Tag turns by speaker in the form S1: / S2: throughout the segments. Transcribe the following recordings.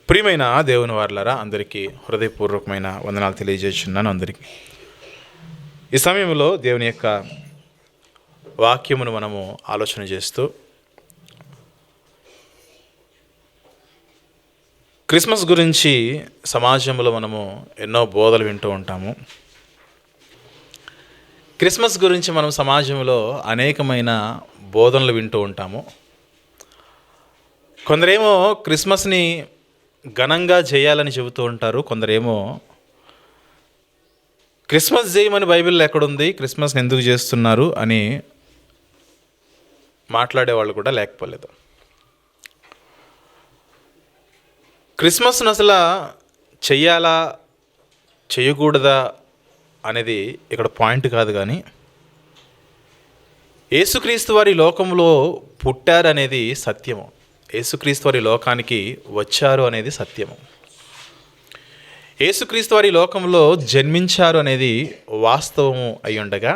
S1: ప్రియమైన దేవుని వారలారా, అందరికీ హృదయపూర్వకమైన వందనాలు తెలియజేస్తున్నాను. అందరికీ ఈ సమయంలో దేవుని యొక్క వాక్యమును మనము ఆలోచన చేస్తూ క్రిస్మస్ గురించి సమాజంలో మనము ఎన్నో బోధలు వింటూ ఉంటాము. క్రిస్మస్ గురించి మనం సమాజంలో అనేకమైన బోధనలు వింటూ ఉంటాము. కొందరేమో క్రిస్మస్ని ఘనంగా చేయాలని చెబుతూ ఉంటారు. కొందరేమో క్రిస్మస్ చేయమని బైబిల్లో ఎక్కడుంది, క్రిస్మస్ని ఎందుకు చేస్తున్నారు అని మాట్లాడేవాళ్ళు కూడా లేకపోలేదు. క్రిస్మస్ను అసలు చెయ్యాలా చేయకూడదా అనేది ఇక్కడ పాయింట్ కాదు, కానీ యేసుక్రీస్తు వారి లోకంలో పుట్టారనేది సత్యము. యేసుక్రీస్తు వారి లోకానికి వచ్చారు అనేది సత్యము. యేసుక్రీస్తు వారి లోకంలో జన్మించారు అనేది వాస్తవము అయి ఉండగా,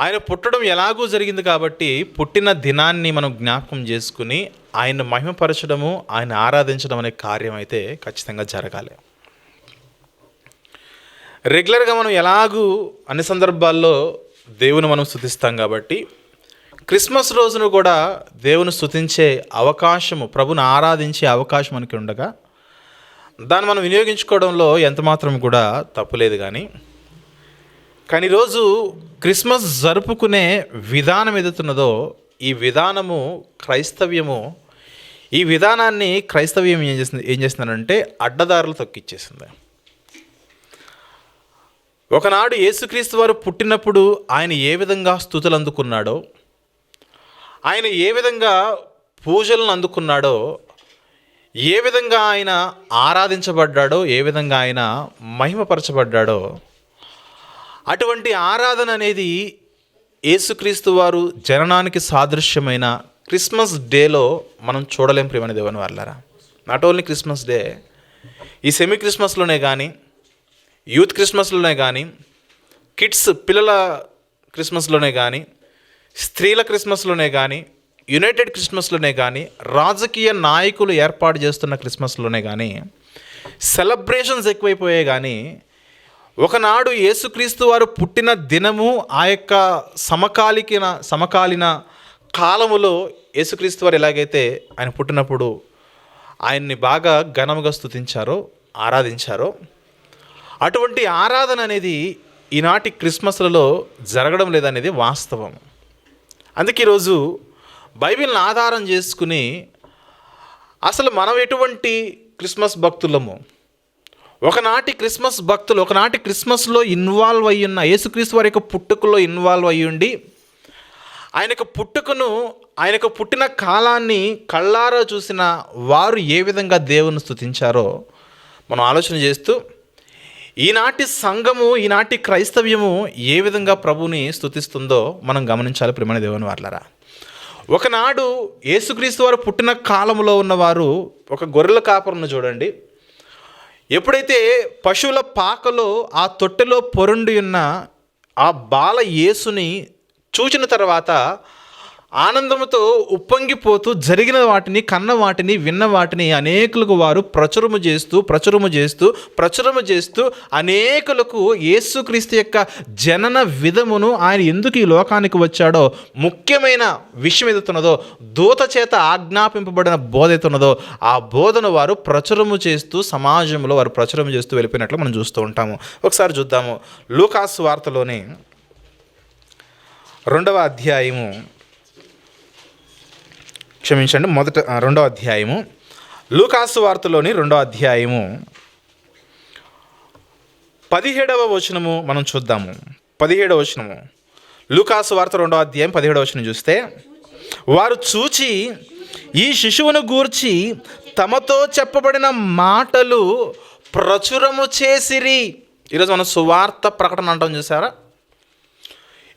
S1: ఆయన పుట్టడం ఎలాగూ జరిగింది కాబట్టి పుట్టిన దినాన్ని మనం జ్ఞాపకం చేసుకుని ఆయన మహిమపరచడము, ఆయన ఆరాధించడం అనే కార్యం అయితే ఖచ్చితంగా జరగాలి. రెగ్యులర్గా మనం ఎలాగూ అన్ని సందర్భాల్లో దేవుని మనం స్తుతిస్తాం కాబట్టి క్రిస్మస్ రోజును కూడా దేవుని స్తుతించే అవకాశము, ప్రభుని ఆరాధించే అవకాశం మనకి ఉండగా దాన్ని మనం వినియోగించుకోవడంలో ఎంతమాత్రం కూడా తప్పులేదు. కానీ ఈరోజు క్రిస్మస్ జరుపుకునే విధానం ఏదైతున్నదో ఈ విధానము క్రైస్తవ్యము, ఈ విధానాన్ని క్రైస్తవ్యం ఏం చేస్తుందంటే అడ్డదారులు తొక్కిచ్చేసింది. ఒకనాడు యేసుక్రీస్తు వారు పుట్టినప్పుడు ఆయన ఏ విధంగా స్తుతులు అందుకున్నాడో, ఆయన ఏ విధంగా పూజలను అందుకున్నాడో, ఏ విధంగా ఆయన ఆరాధించబడ్డాడో, ఏ విధంగా ఆయన మహిమపరచబడ్డాడో, అటువంటి ఆరాధన అనేది యేసుక్రీస్తు వారు జననానికి సాదృశ్యమైన క్రిస్మస్ డేలో మనం చూడలేం. ప్రియమైన దేవుని వారలారా, నాట్ ఓన్లీ క్రిస్మస్ డే, ఈ సెమీ క్రిస్మస్లోనే కానీ, యూత్ క్రిస్మస్లోనే కానీ, కిడ్స్ పిల్లల క్రిస్మస్లోనే కానీ, స్త్రీల క్రిస్మస్లోనే కానీ, యునైటెడ్ క్రిస్మస్లోనే కానీ, రాజకీయ నాయకులు ఏర్పాటు చేస్తున్న క్రిస్మస్లోనే కానీ సెలబ్రేషన్స్ ఎక్కువైపోయాయి. కానీ ఒకనాడు యేసుక్రీస్తు వారు పుట్టిన దినము, ఆ యొక్క సమకాలీన కాలములో యేసుక్రీస్తు వారు ఎలాగైతే ఆయన పుట్టినప్పుడు ఆయన్ని బాగా ఘనముగా స్తుతించారో, ఆరాధించారో, అటువంటి ఆరాధన అనేది ఈనాటి క్రిస్మస్లలో జరగడం లేదనేది వాస్తవం. అందుకే ఈరోజు బైబిల్ని ఆధారం చేసుకుని అసలు మనం ఎటువంటి క్రిస్మస్ భక్తులము, ఒకనాటి క్రిస్మస్ భక్తులు, ఒకనాటి క్రిస్మస్లో ఇన్వాల్వ్ అయ్యి ఉన్న, యేసుక్రీస్తు వారి యొక్క పుట్టుకలో ఇన్వాల్వ్ అయ్యి ఉండి ఆయనకు పుట్టిన కాలాన్ని కళ్ళారా చూసిన వారు ఏ విధంగా దేవుని స్తుతించారో మనం ఆలోచన చేస్తూ ఈనాటి సంఘము, ఈనాటి క్రైస్తవ్యము ఏ విధంగా ప్రభుని స్తుతిస్తుందో మనం గమనించాలి. ప్రియమైన దేవుని వారలారా, ఒకనాడు యేసుక్రీస్తు వారు పుట్టిన కాలంలో ఉన్నవారు ఒక గొర్రెల కాపరును చూడండి. ఎప్పుడైతే పశువుల పాకలో ఆ తొట్టెలో పొరుండి ఉన్న ఆ బాల యేసుని చూచిన తర్వాత ఆనందంతో ఉప్పొంగిపోతూ జరిగిన వాటిని, కన్న వాటిని, విన్న వాటిని అనేకులకు వారు ప్రచురము చేస్తూ అనేకులకు యేసుక్రీస్తు యొక్క జనన విధమును, ఆయన ఎందుకు ఈ లోకానికి వచ్చాడో, ముఖ్యమైన విషయం ఏదైతున్నదో, దూత చేత ఆజ్ఞాపింపబడిన బోధ ఏదైతున్నదో ఆ బోధను వారు సమాజంలో వారు ప్రచురము చేస్తూ వెళ్ళిపోయినట్లు మనం చూస్తూ ఉంటాము. ఒకసారి చూద్దాము. లూకాసు వార్తలోని 2వ అధ్యాయము, క్షమించండి, 2వ అధ్యాయము, లూకాసు వార్తలోని 2వ అధ్యాయము 17వ వచనము మనం చూద్దాము. 17వ వచనము, లూకాసు వార్త 2వ అధ్యాయం 17వ వచనం చూస్తే, వారు చూచి ఈ శిశువును గూర్చి తమతో చెప్పబడిన మాటలు ప్రచురము చేసిరి. ఈరోజు మనం సువార్త ప్రకటన అంటాం, చూసారా?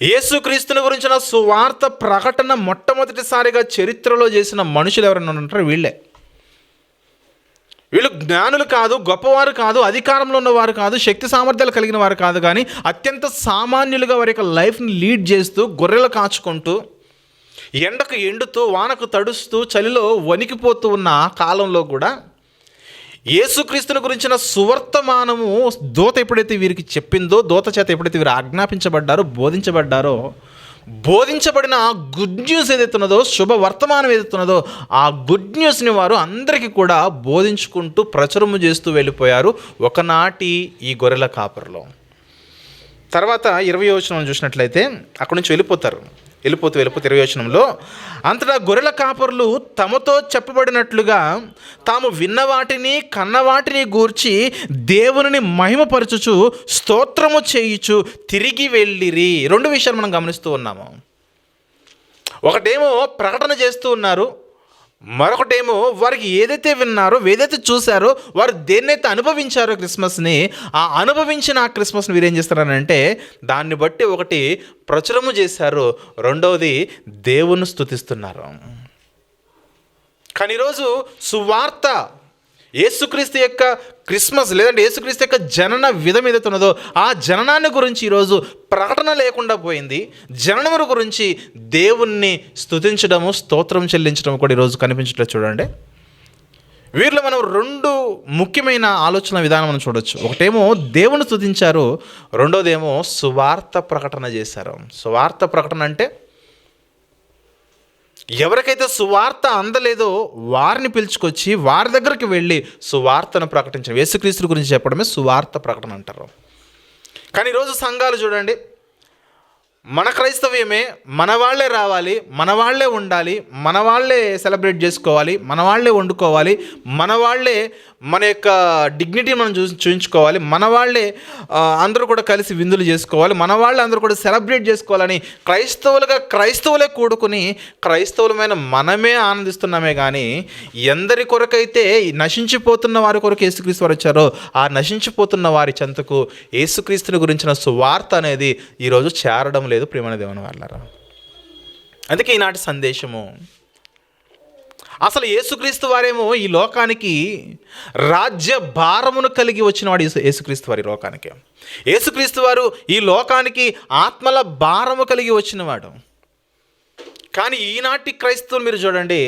S1: యేసుక్రీస్తుని గురించిన సువార్త ప్రకటన మొట్టమొదటిసారిగా చరిత్రలో చేసిన మనుషులు ఎవరైనా ఉంటారో వీళ్ళు జ్ఞానులు కాదు, గొప్పవారు కాదు, అధికారంలో ఉన్నవారు కాదు, శక్తి సామర్థ్యాలు కలిగిన వారు కాదు, కానీ అత్యంత సామాన్యులుగా వారి యొక్క లైఫ్ని లీడ్ చేస్తూ, గొర్రెలు కాచుకుంటూ, ఎండకు ఎండుతూ వానకు తడుస్తూ చలిలో వణికిపోతూ ఉన్న ఆ కాలంలో కూడా యేసుక్రీస్తుని గురించిన సువర్తమానము దూత ఎప్పుడైతే వీరికి చెప్పిందో, దూత చేత ఎప్పుడైతే వీరు ఆజ్ఞాపించబడ్డారో, బోధించబడిన గుడ్ న్యూస్ ఏదైతే ఉన్నదో, శుభ వర్తమానం ఏదైతే ఉన్నదో, ఆ గుడ్ న్యూస్ని వారు అందరికీ కూడా బోధించుకుంటూ ప్రచురము చేస్తూ వెళ్ళిపోయారు ఒకనాటి ఈ గొర్రెల కాపరిలో. తర్వాత 20వ వచనం చూసినట్లయితే అక్కడి నుంచి వెళ్ళిపోతూ 20వ వచనంలో, అంతటా గొర్రెల కాపరులు తమతో చెప్పబడినట్లుగా తాము విన్నవాటిని కన్నవాటిని గూర్చి దేవునిని మహిమపరచుచు స్తోత్రము చేయుచు తిరిగి వెళ్ళిరి. 2 విషయాలు మనం గమనిస్తూ ఉన్నాము. ఒకటేమో ప్రకటన చేస్తూ ఉన్నారు, మరొకటేమో వారికి ఏదైతే విన్నారో, ఏదైతే చూశారో, వారు దేన్నైతే అనుభవించారో క్రిస్మస్ని, ఆ అనుభవించిన ఆ క్రిస్మస్ని వీరు ఏం చేస్తారనంటే దాన్ని బట్టి ఒకటి ప్రచురము చేశారు, రెండవది దేవుని స్తుతిస్తున్నారు. కానీ ఈరోజు సువార్త యేసుక్రీస్తు యొక్క క్రిస్మస్ లేదంటే యేసుక్రీస్తు యొక్క జనన విధం ఏదైతే ఉన్నదో ఆ జననాన్ని గురించి ఈరోజు ప్రకటన లేకుండా పోయింది. జననమును గురించి దేవుణ్ణి స్తుతించడము, స్తోత్రం చెల్లించడం కూడా ఈరోజు కనిపించట్లేదు. చూడండి, వీరిలో మనం 2 ముఖ్యమైన ఆలోచన విధానం మనం చూడొచ్చు. ఒకటేమో దేవుని స్తుతించారు, రెండోదేమో సువార్త ప్రకటన చేశారు. సువార్త ప్రకటన అంటే ఎవరికైతే సువార్త అందలేదో వారిని పిలుచుకొచ్చి వారి దగ్గరికి వెళ్ళి సువార్తను ప్రకటించడం, యేసుక్రీస్తు గురించి చెప్పడమే సువార్త ప్రకటన అంటారు. కానీ ఈరోజు సంఘాలు చూడండి, మన క్రైస్తవ్యమే, మన వాళ్ళే రావాలి, మన వాళ్ళే ఉండాలి, మన వాళ్ళే సెలబ్రేట్ చేసుకోవాలి, మన వాళ్ళే వండుకోవాలి, మన వాళ్ళే మన యొక్క డిగ్నిటీ మనం చూపించుకోవాలి, మన వాళ్ళే అందరూ కూడా కలిసి విందులు చేసుకోవాలి, మన వాళ్ళే అందరూ కూడా సెలబ్రేట్ చేసుకోవాలని క్రైస్తవులే కూడుకుని క్రైస్తవులమైన మనమే ఆనందిస్తున్నామే. కానీ ఎందరి కొరకైతే నశించిపోతున్న వారి కొరకు యేసుక్రీస్తు వారు వచ్చారో ఆ నశించిపోతున్న వారి చెంతకు యేసుక్రీస్తుని గురించిన సువార్త అనేది ఈరోజు చేరడం లేదు ప్రియమైన దేవుని వాళ్ళారా. అందుకే ఈనాటి సందేశము, అసలు యేసుక్రీస్తు వారేమో ఈ లోకానికి రాజ్య భారమును కలిగి వచ్చినవాడు. యేసుక్రీస్తు వారి లోకానికి, యేసుక్రీస్తు వారు ఈ లోకానికి ఆత్మల భారము కలిగి వచ్చినవాడు. కానీ ఈనాటి క్రైస్తవులు మీరు చూడండి,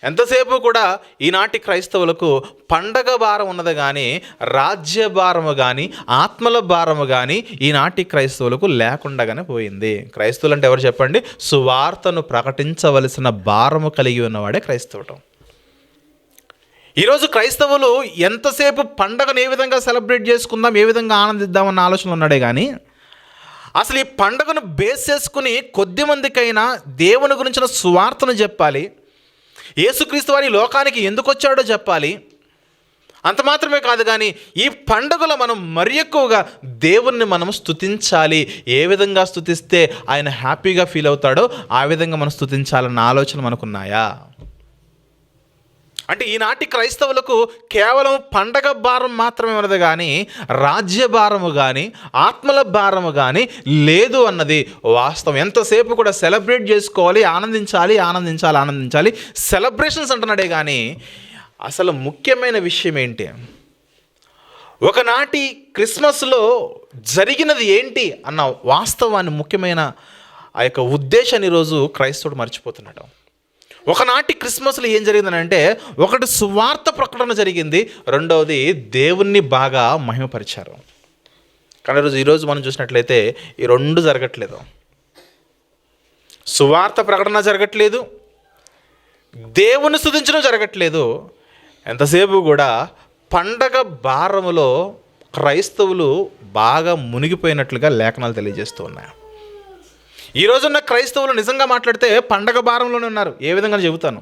S1: ఎంతసేపు కూడా ఈనాటి క్రైస్తవులకు పండగ భారం ఉన్నది కానీ రాజ్య భారము కానీ ఆత్మల భారము కానీ ఈనాటి క్రైస్తవులకు లేకుండానే పోయింది. క్రైస్తవులు అంటే ఎవరు చెప్పండి? సువార్తను ప్రకటించవలసిన భారము కలిగి ఉన్నవాడే క్రైస్తవుడు. ఈరోజు క్రైస్తవులు ఎంతసేపు పండగను ఏ విధంగా సెలబ్రేట్ చేసుకుందాం, ఏ విధంగా ఆనందిద్దామన్న ఆలోచనలు ఉన్నాడే కానీ అసలు ఈ పండగను బేస్ చేసుకుని కొద్ది మందికైనా దేవుని గురించిన సువార్తను చెప్పాలి, యేసుక్రీస్తు వారి లోకానికి ఎందుకు వచ్చాడో చెప్పాలి. అంత మాత్రమే కాదు కానీ ఈ పండుగలో మనం మరి ఎక్కువగా దేవుణ్ణి మనం స్తుతించాలి. ఏ విధంగా స్తుతిస్తే ఆయన హ్యాపీగా ఫీల్ అవుతాడో ఆ విధంగా మనం స్తుతించాలన్న ఆలోచన మనకున్నాయా? అంటే ఈనాటి క్రైస్తవులకు కేవలం పండగ భారం మాత్రమే ఉన్నది కానీ రాజ్య భారము కానీ ఆత్మల భారము కానీ లేదు అన్నది వాస్తవం. ఎంతసేపు కూడా సెలబ్రేట్ చేసుకోవాలి, ఆనందించాలి సెలబ్రేషన్స్ అంటున్నాడే కానీ అసలు ముఖ్యమైన విషయం ఏంటి, ఒకనాటి క్రిస్మస్లో జరిగినది ఏంటి అన్న వాస్తవాన్ని, ముఖ్యమైన ఆ యొక్క ఉద్దేశాన్ని ఈరోజు క్రైస్తవుడు మర్చిపోతున్నాడు. ఒకనాటి క్రిస్మస్లో ఏం జరిగిందని అంటే, ఒకటి సువార్త ప్రకటన జరిగింది, రెండవది దేవుణ్ణి బాగా మహిమపరిచారు. కానీ ఈరోజు మనం చూసినట్లయితే ఈ 2 జరగట్లేదు. సువార్త ప్రకటన జరగట్లేదు, దేవుని స్తుతించడం జరగట్లేదు. ఎంతసేపు కూడా పండగ భారములో క్రైస్తవులు బాగా మునిగిపోయినట్లుగా లేఖనాలు తెలియజేస్తూ ఉన్నాయి. ఈ రోజున్న క్రైస్తవులు నిజంగా మాట్లాడితే పండగ భారంలోనే ఉన్నారు. ఏ విధంగా చెబుతాను.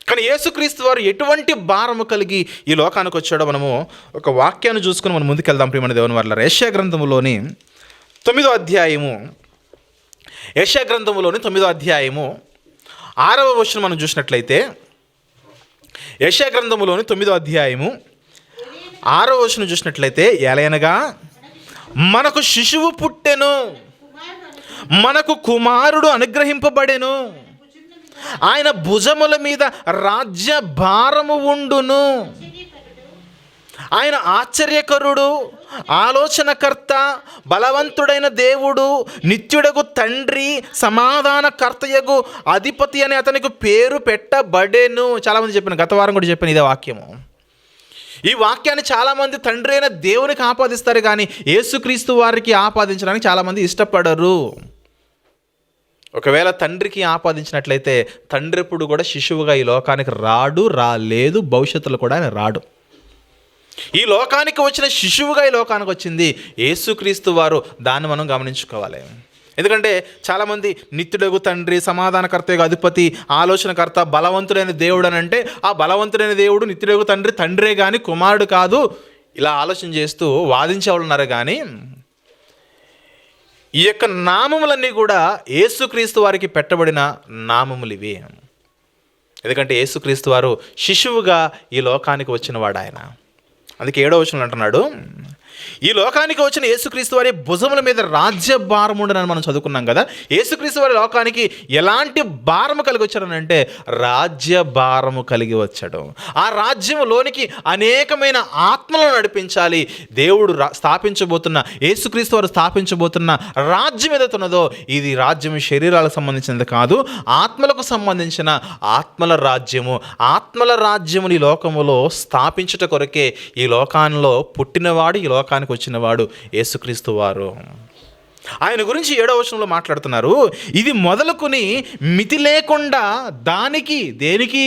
S1: కానీ యేసుక్రీస్తు వారు ఎటువంటి భారము కలిగి ఈ లోకానికి వచ్చాడో మనము ఒక వాక్యాన్ని చూసుకుని మనం ముందుకెళ్దాం ప్రియమైన దేవుని వారలారా. యెషయా గ్రంథములోని 9వ అధ్యాయము, యెషయా గ్రంథములోని 9వ అధ్యాయము 6వ వచనం మనం చూసినట్లయితే, యెషయా గ్రంథములోని 9వ అధ్యాయము 6వ వచనం చూసినట్లయితే, ఎలయనగా మనకు శిశువు పుట్టెను, మనకు కుమారుడు అనుగ్రహింపబడెను, ఆయన భుజముల మీద రాజ్య భారము ఉండును. ఆయన ఆశ్చర్యకరుడు, ఆలోచనకర్త, బలవంతుడైన దేవుడు, నిత్యుడగు తండ్రి, సమాధానకర్తయగు అధిపతి అని అతనికి పేరు పెట్టబడెను. చాలామంది చెప్పాను, గత వారం కూడా చెప్పాను ఇదే వాక్యము. ఈ వాక్యాన్ని చాలామంది తండ్రి అయిన దేవునికి ఆపాదిస్తారు, కానీ యేసుక్రీస్తు వారికి ఆపాదించడానికి చాలామంది ఇష్టపడరు. ఒకవేళ తండ్రికి ఆపాదించినట్లయితే తండ్రి ఎప్పుడు కూడా శిశువుగా ఈ లోకానికి రాలేదు, భవిష్యత్తులో కూడా ఆయన రాడు. ఈ లోకానికి వచ్చిన శిశువుగా ఈ లోకానికి వచ్చింది యేసుక్రీస్తు వారు. దాన్ని మనం గమనించుకోవాలి. ఎందుకంటే చాలామంది నిత్యుడగు తండ్రి, సమాధానకర్త, అధిపతి, ఆలోచనకర్త, బలవంతుడైన దేవుడు అని అంటే ఆ బలవంతుడైన దేవుడు నిత్యుడగు తండ్రే కానీ కుమారుడు కాదు, ఇలా ఆలోచన చేస్తూ వాదించేవాళ్ళు ఉన్నారు. కానీ ఈ యొక్క నామములన్నీ కూడా యేసుక్రీస్తు వారికి పెట్టబడిన నామములు ఇవి. ఎందుకంటే యేసుక్రీస్తు వారు శిశువుగా ఈ లోకానికి వచ్చినవాడు ఆయన. అందుకే 7వ వచనంలో అంటున్నాడు, ఈ లోకానికి వచ్చిన యేసుక్రీస్తు వారి భుజముల మీద రాజ్య భారం ఉండనని మనం చదువుకున్నాం కదా. యేసుక్రీస్తు వారి లోకానికి ఎలాంటి భారము కలిగి వచ్చాడనంటే రాజ్య భారము కలిగి వచ్చాడు. ఆ రాజ్యంలోనికి అనేకమైన ఆత్మలను నడిపించాలి. దేవుడు స్థాపించబోతున్న, యేసుక్రీస్తు వారు స్థాపించబోతున్న రాజ్యం ఏదైతున్నదో ఇది రాజ్యం శరీరాలకు సంబంధించినది కాదు, ఆత్మలకు సంబంధించిన ఆత్మల రాజ్యము. ఆత్మల రాజ్యముని లోకములో స్థాపించుట కొరకే ఈ లోకంలో పుట్టినవాడు, ఈ లోకానికి వచ్చినవాడు యేసుక్రీస్తు వారు. ఆయన గురించి 7వ వచనంలో మాట్లాడుతున్నారు, ఇది మొదలుకొని మితి లేకుండా దేనికి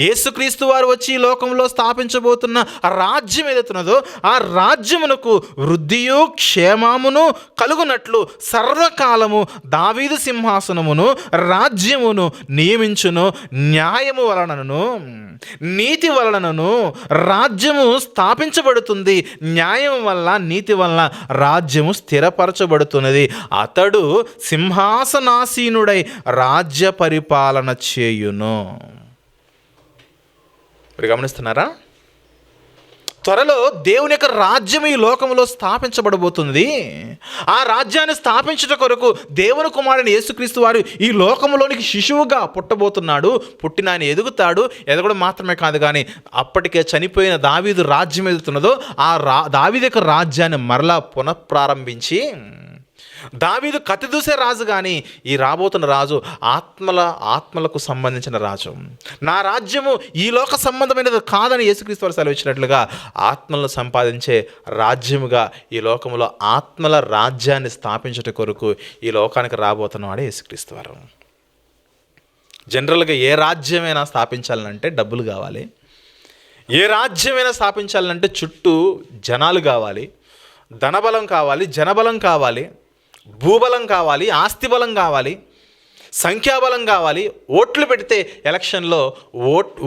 S1: యేసుక్రీస్తు వారు వచ్చి ఈ లోకంలో స్థాపించబోతున్న రాజ్యం ఏదైతున్నదో ఆ రాజ్యమునకు వృద్ధియు క్షేమమును కలుగునట్లు సర్వకాలము దావీదు సింహాసనమును రాజ్యమును నియమించును. న్యాయము వలనను నీతి వలనను రాజ్యము స్థాపించబడుతుంది. న్యాయం వల్ల, నీతి వల్ల రాజ్యము స్థిరపరచబడుతున్నది. అతడు సింహాసనాసీనుడై రాజ్య పరిపాలన చేయును. మీరు గమనిస్తున్నారా? త్వరలో దేవుని యొక్క రాజ్యం ఈ లోకంలో స్థాపించబడబోతుంది. ఆ రాజ్యాన్ని స్థాపించుట కొరకు దేవుని కుమారుని యేసుక్రీస్తు వారు ఈ లోకంలోనికి శిశువుగా పుట్టబోతున్నాడు. పుట్టిన ఆయన ఎదగడం మాత్రమే కాదు, కానీ అప్పటికే చనిపోయిన దావీదు రాజ్యం ఏదుతున్నదో ఆ దావీదు యొక్క రాజ్యాన్ని మరలా పునఃప్రారంభించి, దావీదు కత్తి దూసే రాజు కానీ ఈ రాబోతున్న రాజు ఆత్మలకు సంబంధించిన రాజు. నా రాజ్యము ఈ లోక సంబంధమైనది కాదని యేసుక్రీస్తు వారు సెలవిచ్చినట్లుగా ఆత్మలను సంపాదించే రాజ్యముగా ఈ లోకంలో ఆత్మల రాజ్యాన్ని స్థాపించట కొరకు ఈ లోకానికి రాబోతున్నవాడే యేసుక్రీస్తు వారు. జనరల్గా ఏ రాజ్యమైనా స్థాపించాలంటే డబ్బులు కావాలి, ఏ రాజ్యమైనా స్థాపించాలంటే చుట్టూ జనాలు కావాలి, ధనబలం కావాలి, జనబలం కావాలి, భూబలం కావాలి, ఆస్తి బలం కావాలి, సంఖ్యాబలం కావాలి, ఓట్లు పెడితే ఎలక్షన్లో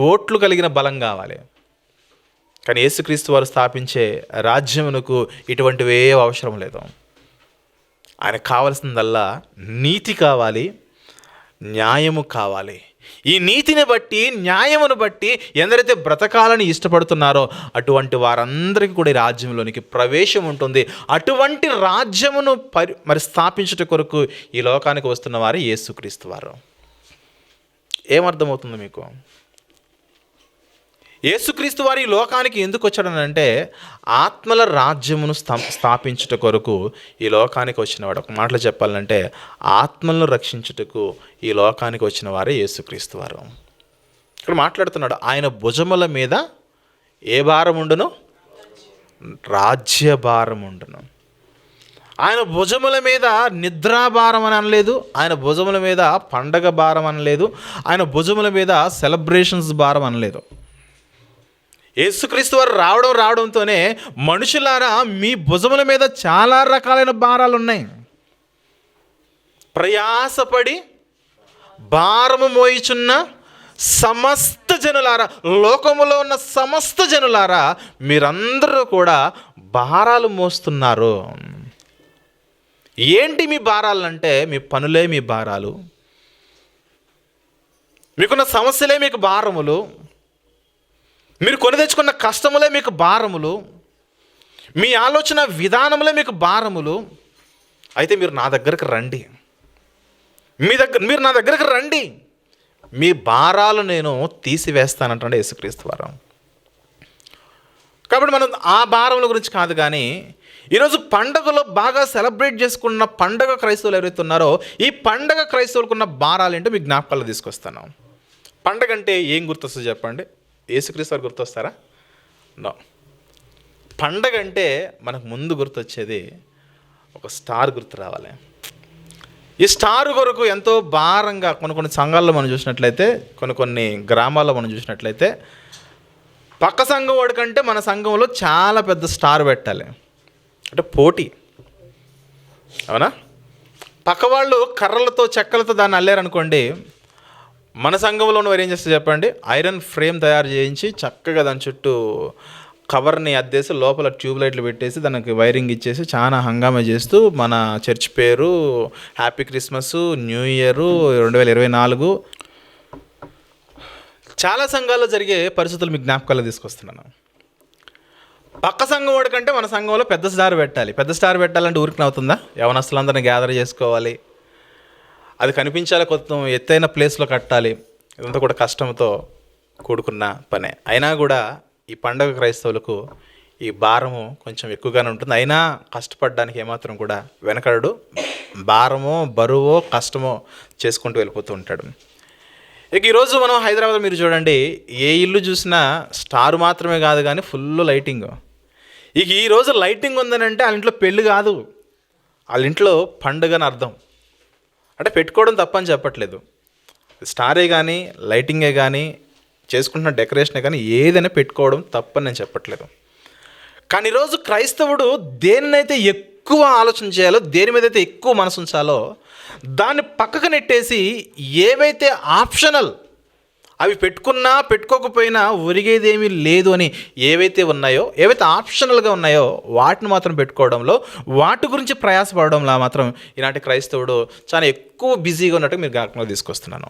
S1: ఓట్లు కలిగిన బలం కావాలి. కానీ యేసుక్రీస్తు వారు స్థాపించే రాజ్యమునకు ఇటువంటివే అవసరం లేదు. ఆయనకు కావలసిందల్లా నీతి కావాలి, న్యాయము కావాలి. ఈ నీతిని బట్టి, న్యాయమును బట్టి ఎందరైతే బ్రతకాలని ఇష్టపడుతున్నారో అటువంటి వారందరికీ కూడా ఈ రాజ్యంలోనికి ప్రవేశం ఉంటుంది. అటువంటి రాజ్యమును మరి స్థాపించుట కొరకు ఈ లోకానికి వస్తున్న వారు యేసుక్రీస్తు వారు. ఏమర్థమవుతుంది మీకు? యేసుక్రీస్తు వారు ఈ లోకానికి ఎందుకు వచ్చాడనంటే ఆత్మల రాజ్యమును స్థాపించుట కొరకు ఈ లోకానికి వచ్చినవాడు. ఒక మాటలో చెప్పాలంటే ఆత్మలను రక్షించుటకు ఈ లోకానికి వచ్చిన వారే యేసుక్రీస్తు వారు. ఇక్కడ మాట్లాడుతున్నాడు, ఆయన భుజముల మీద ఏ భారం ఉండును? రాజ్య భారం ఉండును. ఆయన భుజముల మీద నిద్రాభారం అని అనలేదు, ఆయన భుజముల మీద పండగ భారం అనలేదు, ఆయన భుజముల మీద సెలబ్రేషన్స్ భారం అనలేదు. యేసుక్రీస్తు వారు రావడంతోనే మనుషులారా మీ భుజముల మీద చాలా రకాలైన భారాలు ఉన్నాయి. ప్రయాసపడి భారము మోయిచున్న సమస్త జనులారా, లోకములో ఉన్న సమస్త జనులారా, మీరందరూ కూడా భారాలు మోస్తున్నారు. ఏంటి మీ భారాలు అంటే మీ పనులే మీ భారాలు, మీకున్న సమస్యలే మీకు భారములు, మీరు కొని తెచ్చుకున్న కష్టములే మీకు భారములు, మీ ఆలోచన విధానములే మీకు భారములు. అయితే మీరు నా దగ్గరకు రండి, మీరు నా దగ్గరకు రండి, మీ భారాలు నేను తీసివేస్తానంటే యేసుక్రీస్తు వారు. కాబట్టి మనం ఆ భారముల గురించి కాదు, కానీ ఈరోజు పండగలో బాగా సెలబ్రేట్ చేసుకున్న పండగ క్రైస్తవులు ఎవరైతే ఉన్నారో ఈ పండగ క్రైస్తవులకు ఉన్న భారాలు ఏంటో మీకు జ్ఞాపకాలు తీసుకొస్తాను. పండగ అంటే ఏం గుర్తొస్తుంది చెప్పండి? యేసుక్రీస్తు వారు గుర్తొస్తారా? నో. పండగ అంటే మనకు ముందు గుర్తొచ్చేది ఒక స్టార్ గుర్తు రావాలి. ఈ స్టార్ కొరకు ఎంతో భారంగా కొన్ని సంఘాల్లో మనం చూసినట్లయితే, కొన్ని గ్రామాల్లో మనం చూసినట్లయితే పక్క సంఘం వాడికంటే మన సంఘంలో చాలా పెద్ద స్టార్ పెట్టాలి, అంటే పోటీ. అవునా? పక్క వాళ్ళు కర్రలతో చెక్కలతో దాన్ని అల్లారనుకోండి, మన సంఘంలో వారు ఏం చేస్తారు చెప్పండి? ఐరన్ ఫ్రేమ్ తయారు చేయించి చక్కగా దాని చుట్టూ కవర్ని అద్దేసి లోపల ట్యూబ్ లైట్లు పెట్టేసి దానికి వైరింగ్ ఇచ్చేసి చాలా హంగామా చేస్తూ మన చర్చ్ పేరు, హ్యాపీ క్రిస్మస్, న్యూ ఇయర్ 2024 చాలా సంఘాల్లో జరిగే పరిస్థితులు మీకు జ్ఞాపకాలు తీసుకొస్తున్నాను. పక్క సంఘం వాడికంటే మన సంఘంలో పెద్ద స్టార్ పెట్టాలి. పెద్ద స్టార్ పెట్టాలంటే ఊరికి అవుతుందా? యవనస్తులందరినీ గ్యాదర్ చేసుకోవాలి, అది కనిపించాలి, కొంత ఎత్తైన ప్లేస్లో కట్టాలి. ఇదంతా కూడా కష్టంతో కూడుకున్న పనే. అయినా కూడా ఈ పండగ క్రైస్తవులకు ఈ భారము కొంచెం ఎక్కువగానే ఉంటుంది. అయినా కష్టపడడానికి ఏమాత్రం కూడా వెనకడు. భారమో బరువో కష్టమో చేసుకుంటూ వెళ్ళిపోతూ ఉంటాడు. ఇక ఈరోజు మనం హైదరాబాద్లో మీరు చూడండి, ఏ ఇల్లు చూసినా స్టార్ మాత్రమే కాదు కానీ ఫుల్ లైటింగ్. ఇక ఈరోజు లైటింగ్ ఉందని అంటే వాళ్ళ ఇంట్లో పెళ్ళి కాదు, వాళ్ళ ఇంట్లో పండుగ అని అర్థం. అంటే పెట్టుకోవడం తప్పని చెప్పట్లేదు, స్టారే కానీ లైటింగే కానీ చేసుకుంటున్న డెకరేషనే కానీ ఏదైనా పెట్టుకోవడం తప్పని నేను చెప్పట్లేదు. కానీ ఈరోజు క్రైస్తవుడు దేనినైతే ఎక్కువ ఆలోచన చేయాలో, దేని మీద అయితే ఎక్కువ మనసు ఉంచాలో దాన్ని పక్కకు నెట్టేసి ఏవైతే ఆప్షనల్, అవి పెట్టుకున్నా పెట్టుకోకపోయినా ఒరిగేదేమీ లేదు అని ఏవైతే ఉన్నాయో, ఏవైతే ఆప్షనల్గా ఉన్నాయో వాటిని మాత్రం పెట్టుకోవడంలో, వాటి గురించి ప్రయాసపడడంలో మాత్రం ఈనాటి క్రైస్తవుడు చాలా ఎక్కువ బిజీగా ఉన్నట్టు మీరు జ్ఞాపకంలో తీసుకొస్తున్నాను.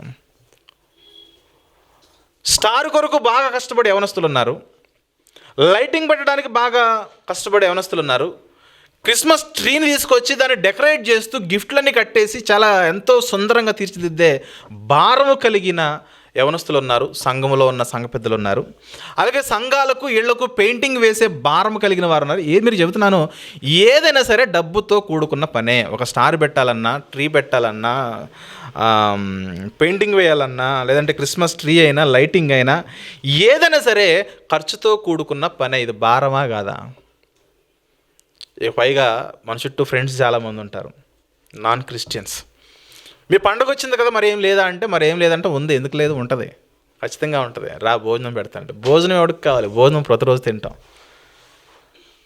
S1: స్టార్ కొరకు బాగా కష్టపడే యవనస్తులు ఉన్నారు, లైటింగ్ పెట్టడానికి బాగా కష్టపడే యవనస్తులు ఉన్నారు, క్రిస్మస్ ట్రీని తీసుకొచ్చి దాన్ని డెకరేట్ చేస్తూ గిఫ్ట్లన్నీ కట్టేసి చాలా ఎంతో సుందరంగా తీర్చిదిద్దే భారము కలిగిన యవనస్తులు ఉన్నారు, సంఘంలో ఉన్న సంఘ పెద్దలు ఉన్నారు. అలాగే సంఘాలకు ఇళ్లకు పెయింటింగ్ వేసే భారం కలిగిన వారు ఉన్నారు. ఏది మీరు చెబుతున్నాను, ఏదైనా సరే డబ్బుతో కూడుకున్న పనే. ఒక స్టార్ పెట్టాలన్నా, ట్రీ పెట్టాలన్నా, పెయింటింగ్ వేయాలన్నా, లేదంటే క్రిస్మస్ ట్రీ అయినా, లైటింగ్ అయినా, ఏదైనా సరే ఖర్చుతో కూడుకున్న పనే. ఇది భారమా కాదా? పైగా మన చుట్టూ ఫ్రెండ్స్ చాలామంది ఉంటారు, నాన్ క్రిస్టియన్స్. మీ పండుగ వచ్చింది కదా మరి ఏం లేదా అంటే, మరి ఏం లేదంటే ఉంది. ఎందుకు లేదు? ఉంటుంది, ఖచ్చితంగా ఉంటుంది. రా భోజనం పెడతాంటే, భోజనం ఎవరికి కావాలి? భోజనం ప్రతిరోజు తింటాం.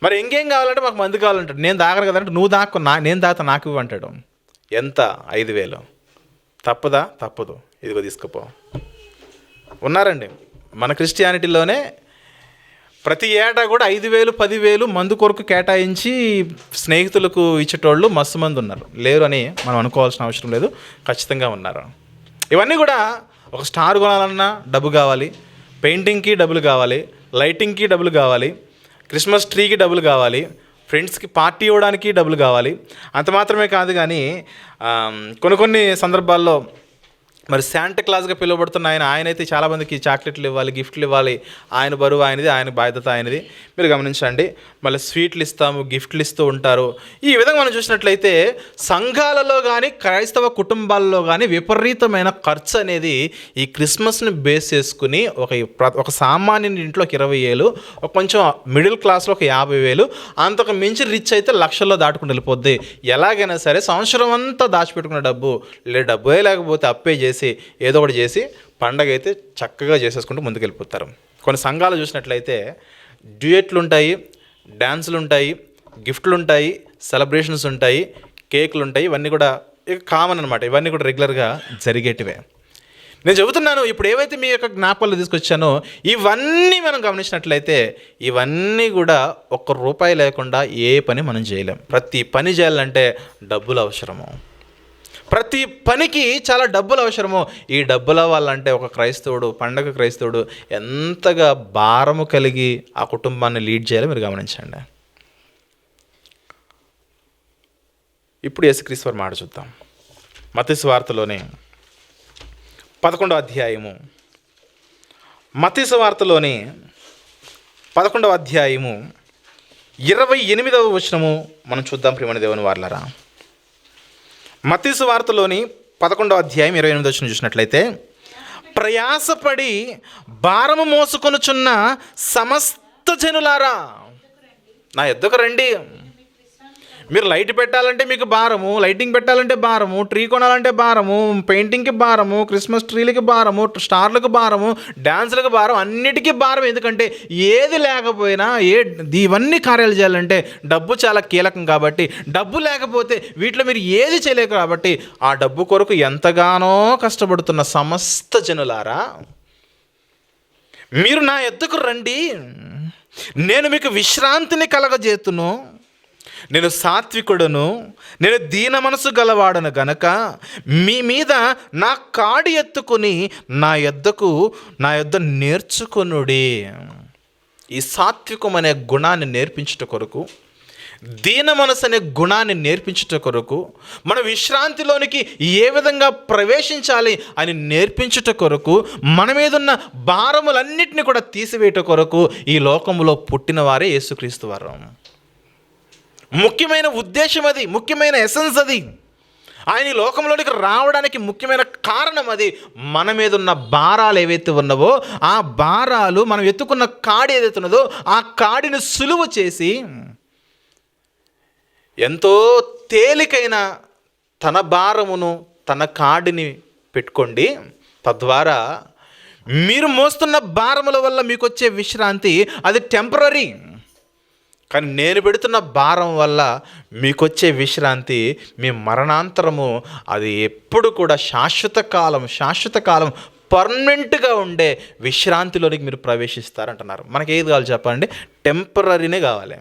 S1: మరి ఇంకేం కావాలంటే మాకు మందు కావాలంటాడు. నేను తాగను కదంటే, నువ్వు దాక్కు, నేను తాగుతా, నాకు ఇవ్వు అంటాడు. ఎంత? 5,000. తప్పదా? తప్పదు. ఇదిగో తీసుకుపో. ఉన్నారండి మన క్రిస్టియానిటీలోనే ప్రతి ఏటా కూడా 5,000 10,000 మందు కొరకు కేటాయించి స్నేహితులకు ఇచ్చేటోళ్ళు మస్తు మంది ఉన్నారు. లేరు అని మనం అనుకోవాల్సిన అవసరం లేదు, ఖచ్చితంగా ఉన్నారు. ఇవన్నీ కూడా ఒక స్టార్ కొనాలన్నా డబ్బు కావాలి, పెయింటింగ్కి డబ్బులు కావాలి, లైటింగ్కి డబ్బులు కావాలి, క్రిస్మస్ ట్రీకి డబ్బులు కావాలి, ఫ్రెండ్స్కి పార్టీ ఇవ్వడానికి డబ్బులు కావాలి. అంత మాత్రమే కాదు కానీ కొన్ని సందర్భాల్లో మరి శాంటా క్లాస్గా పిలువబడుతున్న ఆయనైతే చాలామందికి చాక్లెట్లు ఇవ్వాలి, గిఫ్ట్లు ఇవ్వాలి. ఆయన బరువు ఆయనది, ఆయన బాధ్యత ఆయనది. మీరు గమనించండి. మళ్ళీ స్వీట్లు ఇస్తాము, గిఫ్ట్లు ఇస్తూ ఉంటారు. ఈ విధంగా మనం చూసినట్లయితే సంఘాలలో కానీ క్రైస్తవ కుటుంబాల్లో కానీ విపరీతమైన ఖర్చు అనేది ఈ క్రిస్మస్ని బేస్ చేసుకుని ఒక సామాన్యుని ఇంట్లో 20,000, కొంచెం మిడిల్ క్లాస్లో ఒక 50,000, అంతకు మించి రిచ్ అయితే లక్షల్లో దాటుకుని వెళ్ళిపోద్ది. ఎలాగైనా సరే సంవత్సరం అంతా దాచిపెట్టుకున్న డబ్బే లేకపోతే అప్పే చేసి ఏదో ఒకటి చేసి పండగ అయితే చక్కగా చేసేసుకుంటూ ముందుకెళ్ళిపోతారు. కొన్ని సంఘాలు చూసినట్లయితే డ్యూయెట్లు ఉంటాయి, డ్యాన్సులు ఉంటాయి, గిఫ్ట్లు ఉంటాయి, సెలబ్రేషన్స్ ఉంటాయి, కేకులు ఉంటాయి. ఇవన్నీ కూడా ఇక కామన్ అనమాట. ఇవన్నీ కూడా రెగ్యులర్గా జరిగేటివే. నేను చెబుతున్నాను, ఇప్పుడు ఏవైతే మీ యొక్క జ్ఞాపకాలు తీసుకొచ్చానో ఇవన్నీ మనం గమనించినట్లయితే ఇవన్నీ కూడా ₹1 లేకుండా ఏ పని మనం చేయలేం. ప్రతి పని చేయాలంటే డబ్బులు అవసరము. ప్రతి పనికి చాలా డబ్బులు అవసరము. ఈ డబ్బులు అవ్వాలంటే ఒక క్రైస్తవుడు, పండగ క్రైస్తవుడు ఎంతగా భారము కలిగి ఆ కుటుంబాన్ని లీడ్ చేయాలో మీరు గమనించండి. ఇప్పుడు యేసుక్రీస్తు వారి మాట చూద్దాం. మత్తయి సువార్తలోని 11వ అధ్యాయము, మత్తయి సువార్తలోని 11వ అధ్యాయము 28వ వచనము మనం చూద్దాం. ప్రియమైన దేవుని వారలారా, మత్తయి సువార్తలోని 11వ అధ్యాయం 28వ వచనం చూసినట్లయితే, ప్రయాసపడి భారము మోసుకొనుచున్న సమస్త జనులారా నా యొద్దకు రండి. మీరు లైట్ పెట్టాలంటే మీకు భారము, లైటింగ్ పెట్టాలంటే భారము, ట్రీ కొనాలంటే భారము, పెయింటింగ్కి భారము, క్రిస్మస్ ట్రీలకి భారము, స్టార్లకు భారము, డ్యాన్సులకు భారం, అన్నిటికీ భారం. ఎందుకంటే ఏది లేకపోయినా ఇవన్నీ కార్యాలు చేయాలంటే డబ్బు చాలా కీలకం. కాబట్టి డబ్బు లేకపోతే వీటిలో మీరు ఏది చేయలేరు. కాబట్టి ఆ డబ్బు కొరకు ఎంతగానో కష్టపడుతున్న సమస్త జనులారా, మీరు నా యొద్దకు రండి, నేను మీకు విశ్రాంతిని కలగజేతును. నేను సాత్వికుడును, నేను దీన మనసు గలవాడను గనక మీ మీద నా కాడి ఎత్తుకుని నా యొద్ద నేర్చుకొనుడి. ఈ సాత్వికం అనే గుణాన్ని నేర్పించుట కొరకు, దీన మనసు అనే గుణాన్ని నేర్పించుట కొరకు, మన విశ్రాంతిలోనికి ఏ విధంగా ప్రవేశించాలి అని నేర్పించుట కొరకు, మన మీద ఉన్న భారములన్నిటిని కూడా తీసివేయట కొరకు ఈ లోకంలో పుట్టిన వారే యేసుక్రీస్తు వారు. ముఖ్యమైన ఉద్దేశం అది, ముఖ్యమైన ఎసెన్స్ అది. ఆయన ఈ లోకంలోనికి రావడానికి ముఖ్యమైన కారణం అది. మన మీద ఉన్న భారాలు ఏవైతే ఉన్నావో ఆ భారాలు, మనం ఎత్తుకున్న కాడి ఏదైతే ఉన్నదో ఆ కాడిని సులువు చేసి ఎంతో తేలికైన తన భారమును, తన కాడిని పెట్టుకోండి. తద్వారా మీరు మోస్తున్న భారముల వల్ల మీకు వచ్చే విశ్రాంతి అది టెంపరరీ. కానీ నేను పెడుతున్న భారం వల్ల మీకు వచ్చే విశ్రాంతి మీ మరణాంతరము అది ఎప్పుడు కూడా శాశ్వత కాలం పర్మనెంట్గా ఉండే విశ్రాంతిలోనికి మీరు ప్రవేశిస్తారంటున్నారు. మనకి ఏది కావాలి చెప్పండి? టెంపరరీనే కావాలి.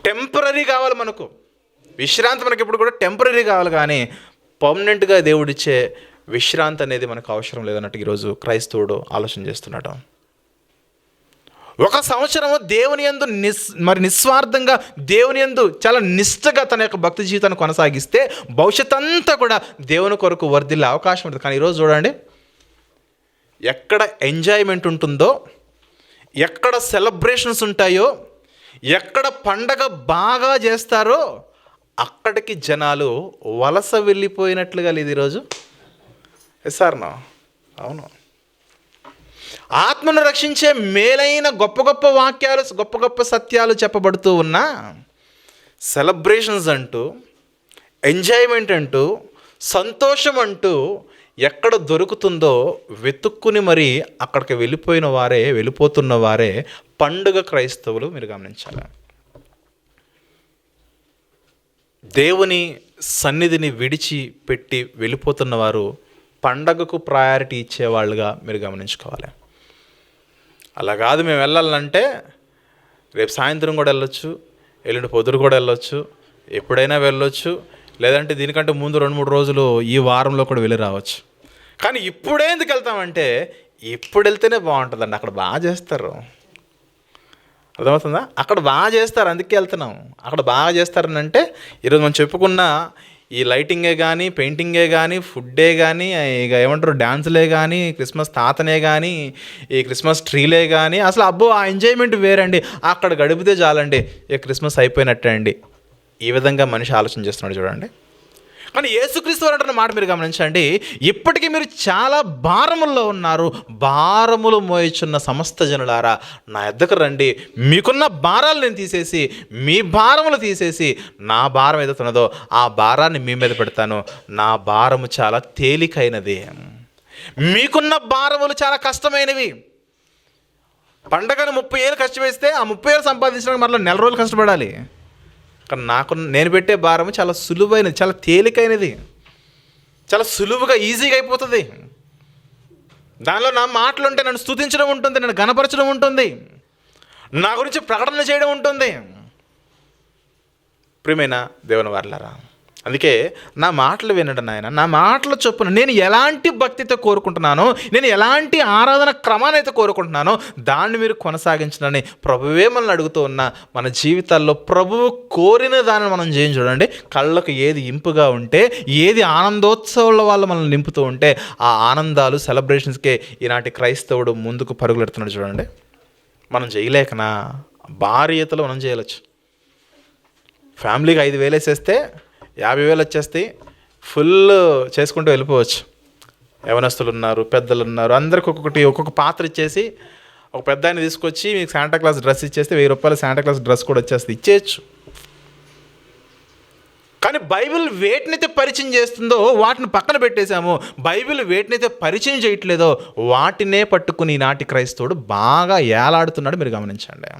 S1: టెంపరరీ కావాలి మనకు. విశ్రాంతి మనకి ఇప్పుడు కూడా టెంపరరీ కావాలి, కానీ పర్మనెంట్గా దేవుడిచ్చే విశ్రాంతి అనేది మనకు అవసరం లేదన్నట్టు ఈరోజు క్రైస్తవుడు ఆలోచన చేస్తున్నాడు. 1 సంవత్సరము దేవుని యందు నిస్వార్థంగా దేవుని యందు చాలా నిష్ఠగా తన యొక్క భక్తి జీవితాన్ని కొనసాగిస్తే భవిష్యత్ అంతా కూడా దేవుని కొరకు వర్ధిల్లే అవకాశం ఉంటుంది. కానీ ఈరోజు చూడండి, ఎక్కడ ఎంజాయ్మెంట్ ఉంటుందో, ఎక్కడ సెలబ్రేషన్స్ ఉంటాయో, ఎక్కడ పండగ బాగా చేస్తారో అక్కడికి జనాలు వలస వెళ్ళిపోయినట్లుగా లేదు ఈరోజు. సార్ నా అవును, ఆత్మను రక్షించే మేలైన గొప్ప గొప్ప వాక్యాలు, గొప్ప గొప్ప సత్యాలు చెప్పబడుతూ ఉన్నా సెలబ్రేషన్స్ అంటూ, ఎంజాయ్మెంట్ అంటూ, సంతోషం అంటూ ఎక్కడ దొరుకుతుందో వెతుక్కుని మరి అక్కడికి వెళ్ళిపోతున్న వారే పండుగ క్రైస్తవులు. మీరు గమనించాలి, దేవుని సన్నిధిని విడిచిపెట్టి వెళ్ళిపోతున్న వారు పండగకు ప్రయారిటీ ఇచ్చేవాళ్ళుగా మీరు గమనించుకోవాలి. అలా కాదు, మేము వెళ్ళాలంటే రేపు సాయంత్రం కూడా వెళ్ళొచ్చు, ఎల్లుండి పొద్దురు కూడా వెళ్ళొచ్చు, ఎప్పుడైనా వెళ్ళొచ్చు, లేదంటే దీనికంటే ముందు 2-3 రోజులు ఈ వారంలో కూడా వెళ్ళి రావచ్చు. కానీ ఇప్పుడే ఎందుకు వెళ్తామంటే ఇప్పుడు వెళ్తేనే బాగుంటుందండి. అక్కడ బాగా చేస్తారు, అర్థమవుతుందా? అక్కడ బాగా చేస్తారు, అందుకే వెళ్తున్నాం. అక్కడ బాగా చేస్తారని అంటే ఈరోజు మనం చెప్పుకున్న ఈ లైటింగే కానీ, పెయింటింగే కానీ, ఫుడ్డే కానీ, ఇక ఏమంటారు డ్యాన్సులే కానీ, క్రిస్మస్ తాతనే కానీ, ఈ క్రిస్మస్ ట్రీలే కానీ, అసలు అబ్బో ఆ ఎంజాయ్మెంట్ వేరండి. అక్కడ గడిపితే చాలండి, ఇక క్రిస్మస్ అయిపోయినట్టే అండి. ఈ విధంగా మనిషి ఆలోచన చేస్తున్నాడు చూడండి. కానీ యేసుక్రీస్తు వారు అంటున్న మాట మీరు గమనించండి, ఇప్పటికీ మీరు చాలా భారముల్లో ఉన్నారు, భారములు మోయిచున్న సమస్త జనులారా నా యొద్దకు రండి, మీకున్న భారాలు నేను తీసేసి, మీ భారములు తీసేసి నా భారం ఏదైతున్నదో ఆ భారాన్ని మీ మీద పెడతాను. నా భారము చాలా తేలికైనది, మీకున్న భారములు చాలా కష్టమైనవి. పండగను 30 ఏళ్ళు కష్టపేస్తే ఆ 30 ఏళ్ళు సంపాదించడానికి మరలా 4 రోజులు కష్టపడాలి. కానీ నేను పెట్టే భారము చాలా సులువైనది, చాలా తేలికైనది, చాలా సులువుగా ఈజీగా అయిపోతుంది. దానిలో నా మాటలు ఉంటే నన్ను స్తుతించడం ఉంటుంది, నన్ను గణపరచడం ఉంటుంది, నా గురించి ప్రకటన చేయడం ఉంటుంది. ప్రియమైన దేవుని వారలారా, అందుకే నా మాటలు వినడం నాయన, నా మాటల చొప్పున నేను ఎలాంటి భక్తితో కోరుకుంటున్నానో, నేను ఎలాంటి ఆరాధన క్రమాన్ని అయితే కోరుకుంటున్నానో దాన్ని మీరు కొనసాగించడని ప్రభువే మనల్ని అడుగుతూ ఉన్న మన జీవితాల్లో ప్రభువు కోరిన దాన్ని మనం చేయం. చూడండి, కళ్ళకు ఏది ఇంపుగా ఉంటే, ఏది ఆనందోత్సవాల వల్ల మనల్ని నింపుతూ ఉంటే ఆ ఆనందాలు సెలబ్రేషన్స్కే ఈనాటి క్రైస్తవుడు ముందుకు పరుగులెడుతున్నాడు. చూడండి, మనం చేయలేకనా భారీయతలో మనం చేయవచ్చు. ఫ్యామిలీకి 5,000 వేసేస్తే 50,000 వచ్చేస్తాయి, ఫుల్ చేసుకుంటూ వెళ్ళిపోవచ్చు. యవనస్తులు ఉన్నారు, పెద్దలు ఉన్నారు, అందరికి ఒక్కొక్క పాత్ర ఇచ్చేసి ఒక పెద్ద ఆయన తీసుకొచ్చి మీకు శాంటాక్లాస్ డ్రెస్ ఇచ్చేస్తే 1,000 రూపాయలు శాంటాక్లాస్ డ్రెస్ కూడా వచ్చేస్తుంది, ఇచ్చేయచ్చు. కానీ బైబిల్ వేటినైతే పరిచయం చేస్తుందో వాటిని పక్కన పెట్టేశాము. బైబిల్ వేటినైతే పరిచయం చేయట్లేదో వాటినే పట్టుకుని ఈనాటి క్రైస్తవుడు బాగా ఏలాడుతున్నాడు. మీరు గమనించండి.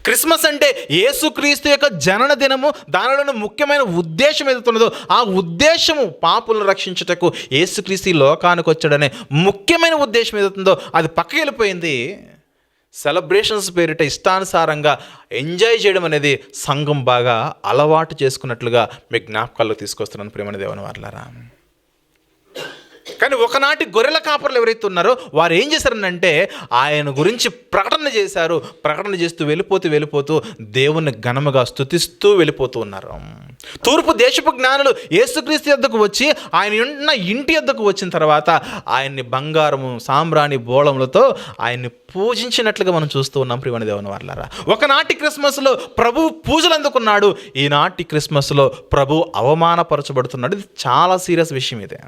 S1: క్రిస్మస్ అంటే యేసుక్రీస్తు యొక్క జనన దినము. దానిలోని ముఖ్యమైన ఉద్దేశం ఏదైతున్నదో ఆ ఉద్దేశము పాపులను రక్షించుటకు యేసుక్రీస్తు ఈ లోకానికి వచ్చాడనే ముఖ్యమైన ఉద్దేశం ఏదైతుందో అది పక్కకి వెళ్ళిపోయింది. సెలబ్రేషన్స్ పేరిట ఇష్టానుసారంగా ఎంజాయ్ చేయడం అనేది సంఘం బాగా అలవాటు చేసుకున్నట్లుగా మీ జ్ఞాపకాల్లో తీసుకొస్తున్నాను ప్రియమైన దేవుని వారలారా. కానీ ఒకనాటి గొర్రెల కాపర్లు ఎవరైతే ఉన్నారో వారు ఏం చేశారనంటే ఆయన గురించి ప్రకటన చేశారు. ప్రకటన చేస్తూ వెళ్ళిపోతూ దేవుని ఘనముగా స్తుతిస్తూ వెళ్ళిపోతూ ఉన్నారు. తూర్పు దేశపు జ్ఞానులు యేసుక్రీస్తు యొద్దకు వచ్చి ఆయన ఉన్న ఇంటి యొద్దకు వచ్చిన తర్వాత ఆయన్ని బంగారము సాంబ్రాణి బోళములతో ఆయన్ని పూజించినట్లుగా మనం చూస్తూ ఉన్నాం ప్రియమైన దేవుని వారలారా. ఒకనాటి క్రిస్మస్లో ప్రభు పూజలు అందుకున్నాడు, ఈనాటి క్రిస్మస్లో ప్రభు అవమానపరచబడుతున్నాడు. ఇది చాలా సీరియస్ విషయం. ఇదే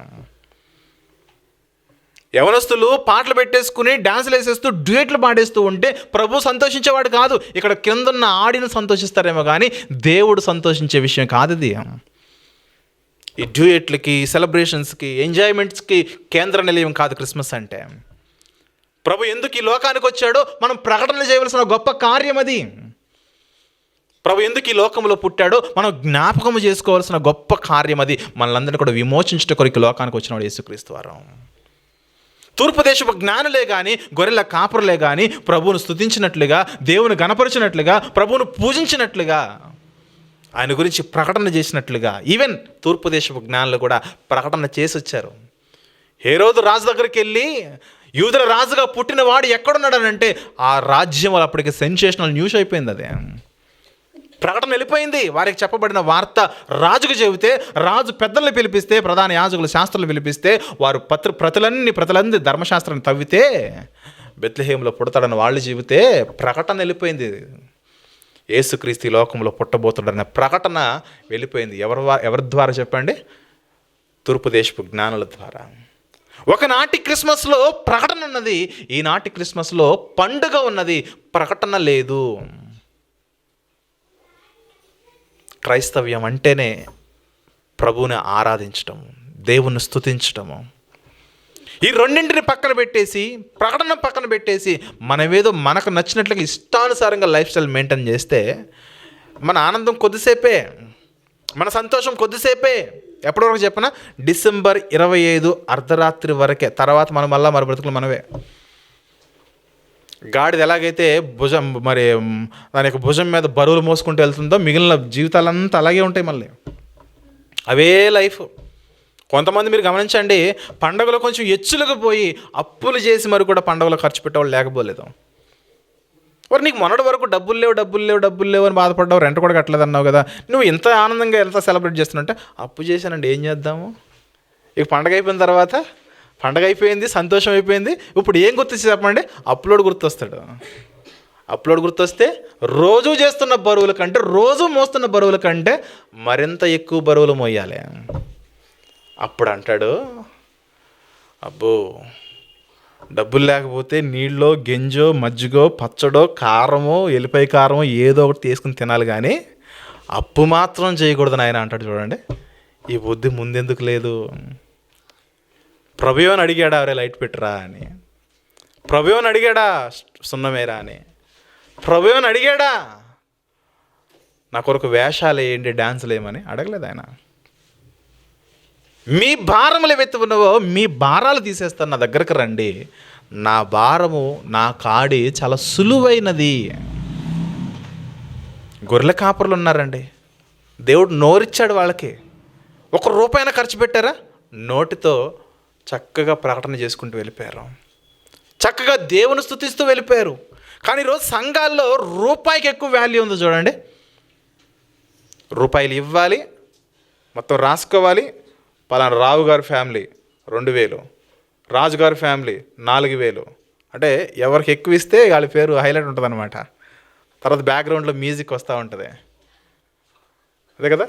S1: యవనస్తులు పాటలు పెట్టేసుకుని డ్యాన్సులు వేసేస్తూ డ్యూయెట్లు పాడేస్తూ ఉంటే ప్రభు సంతోషించేవాడు కాదు. ఇక్కడ కిందన్న ఆడిన సంతోషిస్తారేమో కానీ దేవుడు సంతోషించే విషయం కాదు ఇది. ఈ డ్యూయెట్లకి, సెలబ్రేషన్స్కి, ఎంజాయ్మెంట్స్కి కేంద్ర నిలయం కాదు క్రిస్మస్ అంటే. ప్రభు ఎందుకు ఈ లోకానికి వచ్చాడో మనం ప్రకటన చేయవలసిన గొప్ప కార్యం అది. ప్రభు ఎందుకు ఈ లోకంలో పుట్టాడో మనం జ్ఞాపకం చేసుకోవాల్సిన గొప్ప కార్యం అది. మనల్ని కూడా విమోచించట కొరకు లోకానికి వచ్చినవాడు యేసుక్రీస్తు వారు. తూర్పు దేశపు జ్ఞానులే కానీ, గొర్రెల కాపురులే కానీ ప్రభువును స్తుతించినట్లుగా, దేవుని గణపరిచినట్లుగా, ప్రభువును పూజించినట్లుగా, ఆయన గురించి ప్రకటన చేసినట్లుగా ఈవెన్ తూర్పు దేశపు జ్ఞానులు కూడా ప్రకటన చేసి వచ్చారు. హేరోదు రాజు దగ్గరికి వెళ్ళి యూదుల రాజుగా పుట్టిన వాడు ఎక్కడున్నాడనంటే ఆ రాజ్యం అప్పటికి సెన్సేషనల్ న్యూస్ అయిపోయింది. అదే ప్రకటన వెళ్ళిపోయింది. వారికి చెప్పబడిన వార్త రాజుకు చెబితే రాజు పెద్దల్ని పిలిపిస్తే, ప్రధాన యాజకులు శాస్త్రులు పిలిపిస్తే వారు ప్రతులన్నీ ధర్మశాస్త్రాన్ని తవ్వితే బెత్లెహేములో పుడతాడని వాళ్ళు చెబితే ప్రకటన వెళ్ళిపోయింది. యేసుక్రీస్తు లోకంలో పుట్టబోతాడన్న ప్రకటన వెళ్ళిపోయింది. ఎవరి ద్వారా చెప్పండి? తూర్పు దేశపు జ్ఞానుల ద్వారా. ఒకనాటి క్రిస్మస్లో ప్రకటన ఉన్నది, ఈనాటి క్రిస్మస్లో పండుగ ఉన్నది, ప్రకటన లేదు. క్రైస్తవ్యం అంటేనే ప్రభువుని ఆరాధించటము, దేవుని స్తుతించటము. ఈ రెండింటిని పక్కన పెట్టేసి, ప్రకటన పక్కన పెట్టేసి మనమేదో మనకు నచ్చినట్లుగా ఇష్టానుసారంగా లైఫ్ స్టైల్ మెయింటైన్ చేస్తే మన ఆనందం కొద్దిసేపే, మన సంతోషం కొద్దిసేపే. ఎప్పటి వరకు చెప్పినా డిసెంబర్ 25 అర్ధరాత్రి వరకే. తర్వాత మనం మళ్ళీ మరి బ్రతుకులు మనవే. గాడిద ఎలాగైతే దాని యొక్క భుజం మీద బరువులు మోసుకుంటూ వెళ్తుందో మిగిలిన జీవితాలంతా అలాగే ఉంటాయి. మళ్ళీ అవే లైఫ్. కొంతమంది మీరు గమనించండి, పండుగలో కొంచెం ఎచ్చులకు పోయి అప్పులు చేసి మరి కూడా పండుగలో ఖర్చు పెట్టేవాళ్ళు లేకపోలేదు. మరి నీకు మొన్నటి వరకు డబ్బులు లేవు అని బాధపడ్డావు, రెంట్ కూడా కట్టలేదు అన్నావు కదా, నువ్వు ఇంత ఆనందంగా ఎంత సెలబ్రేట్ చేస్తున్నట్టే అప్పు చేశానండి, ఏం చేద్దాము? ఇక పండగ అయిపోయిన తర్వాత పండగ అయిపోయింది, సంతోషం అయిపోయింది, ఇప్పుడు ఏం గుర్తొచ్చి చెప్పండి? అప్లోడ్ గుర్తొస్తాడు. అప్లోడ్ గుర్తొస్తే రోజు చేస్తున్న బరువుల కంటే, రోజు మోస్తున్న బరువుల కంటే మరింత ఎక్కువ బరువులు మోయాలి. అప్పుడు అంటాడు, అబ్బో డబ్బులు లేకపోతే నీళ్ళో గెంజో మజ్జిగో పచ్చడో కారమో ఎల్లిపాయ కారమో ఏదో ఒకటి తీసుకుని తినాలి, కానీ అప్పు మాత్రం చేయకూడదు నాయన అంటాడు. చూడండి, ఈ బుద్ధి ముందెందుకు లేదు? ప్రభువుని అడిగాడా అవరే లైట్ పెట్టరా అని? ప్రభువుని అడిగాడా సున్నమేరా అని? ప్రభువుని అడిగాడా నా కొరకు వేషాలు వేయండి, డ్యాన్సులు వేయమని? అడగలేదు ఆయన. మీ భారములు ఎత్తుకున్నావో మీ భారాలు తీసేస్తాను, నా దగ్గరకు రండి, నా భారము నా కాడి చాలా సులువైనది. గొర్రెల కాపరులు ఉన్నారండి, దేవుడు నోరిచ్చాడు వాళ్ళకి. ఒక రూపాయినా ఖర్చు పెట్టారా? నోటితో చక్కగా ప్రకటన చేసుకుంటూ వెళ్ళిపోయారు, చక్కగా దేవుని స్తుతిస్తూ వెళ్ళిపోయారు. కానీ ఈరోజు సంఘాల్లో రూపాయికి ఎక్కువ వాల్యూ ఉంది చూడండి. రూపాయలు ఇవ్వాలి, మొత్తం రాసుకోవాలి. పలానా రావు గారి ఫ్యామిలీ 2000, రాజుగారి ఫ్యామిలీ 4000. అంటే ఎవరికి ఎక్కువ ఇస్తే వాళ్ళ పేరు హైలైట్ ఉంటుంది అనమాట. తర్వాత బ్యాక్గ్రౌండ్లో మ్యూజిక్ వస్తూ ఉంటుంది, అదే కదా.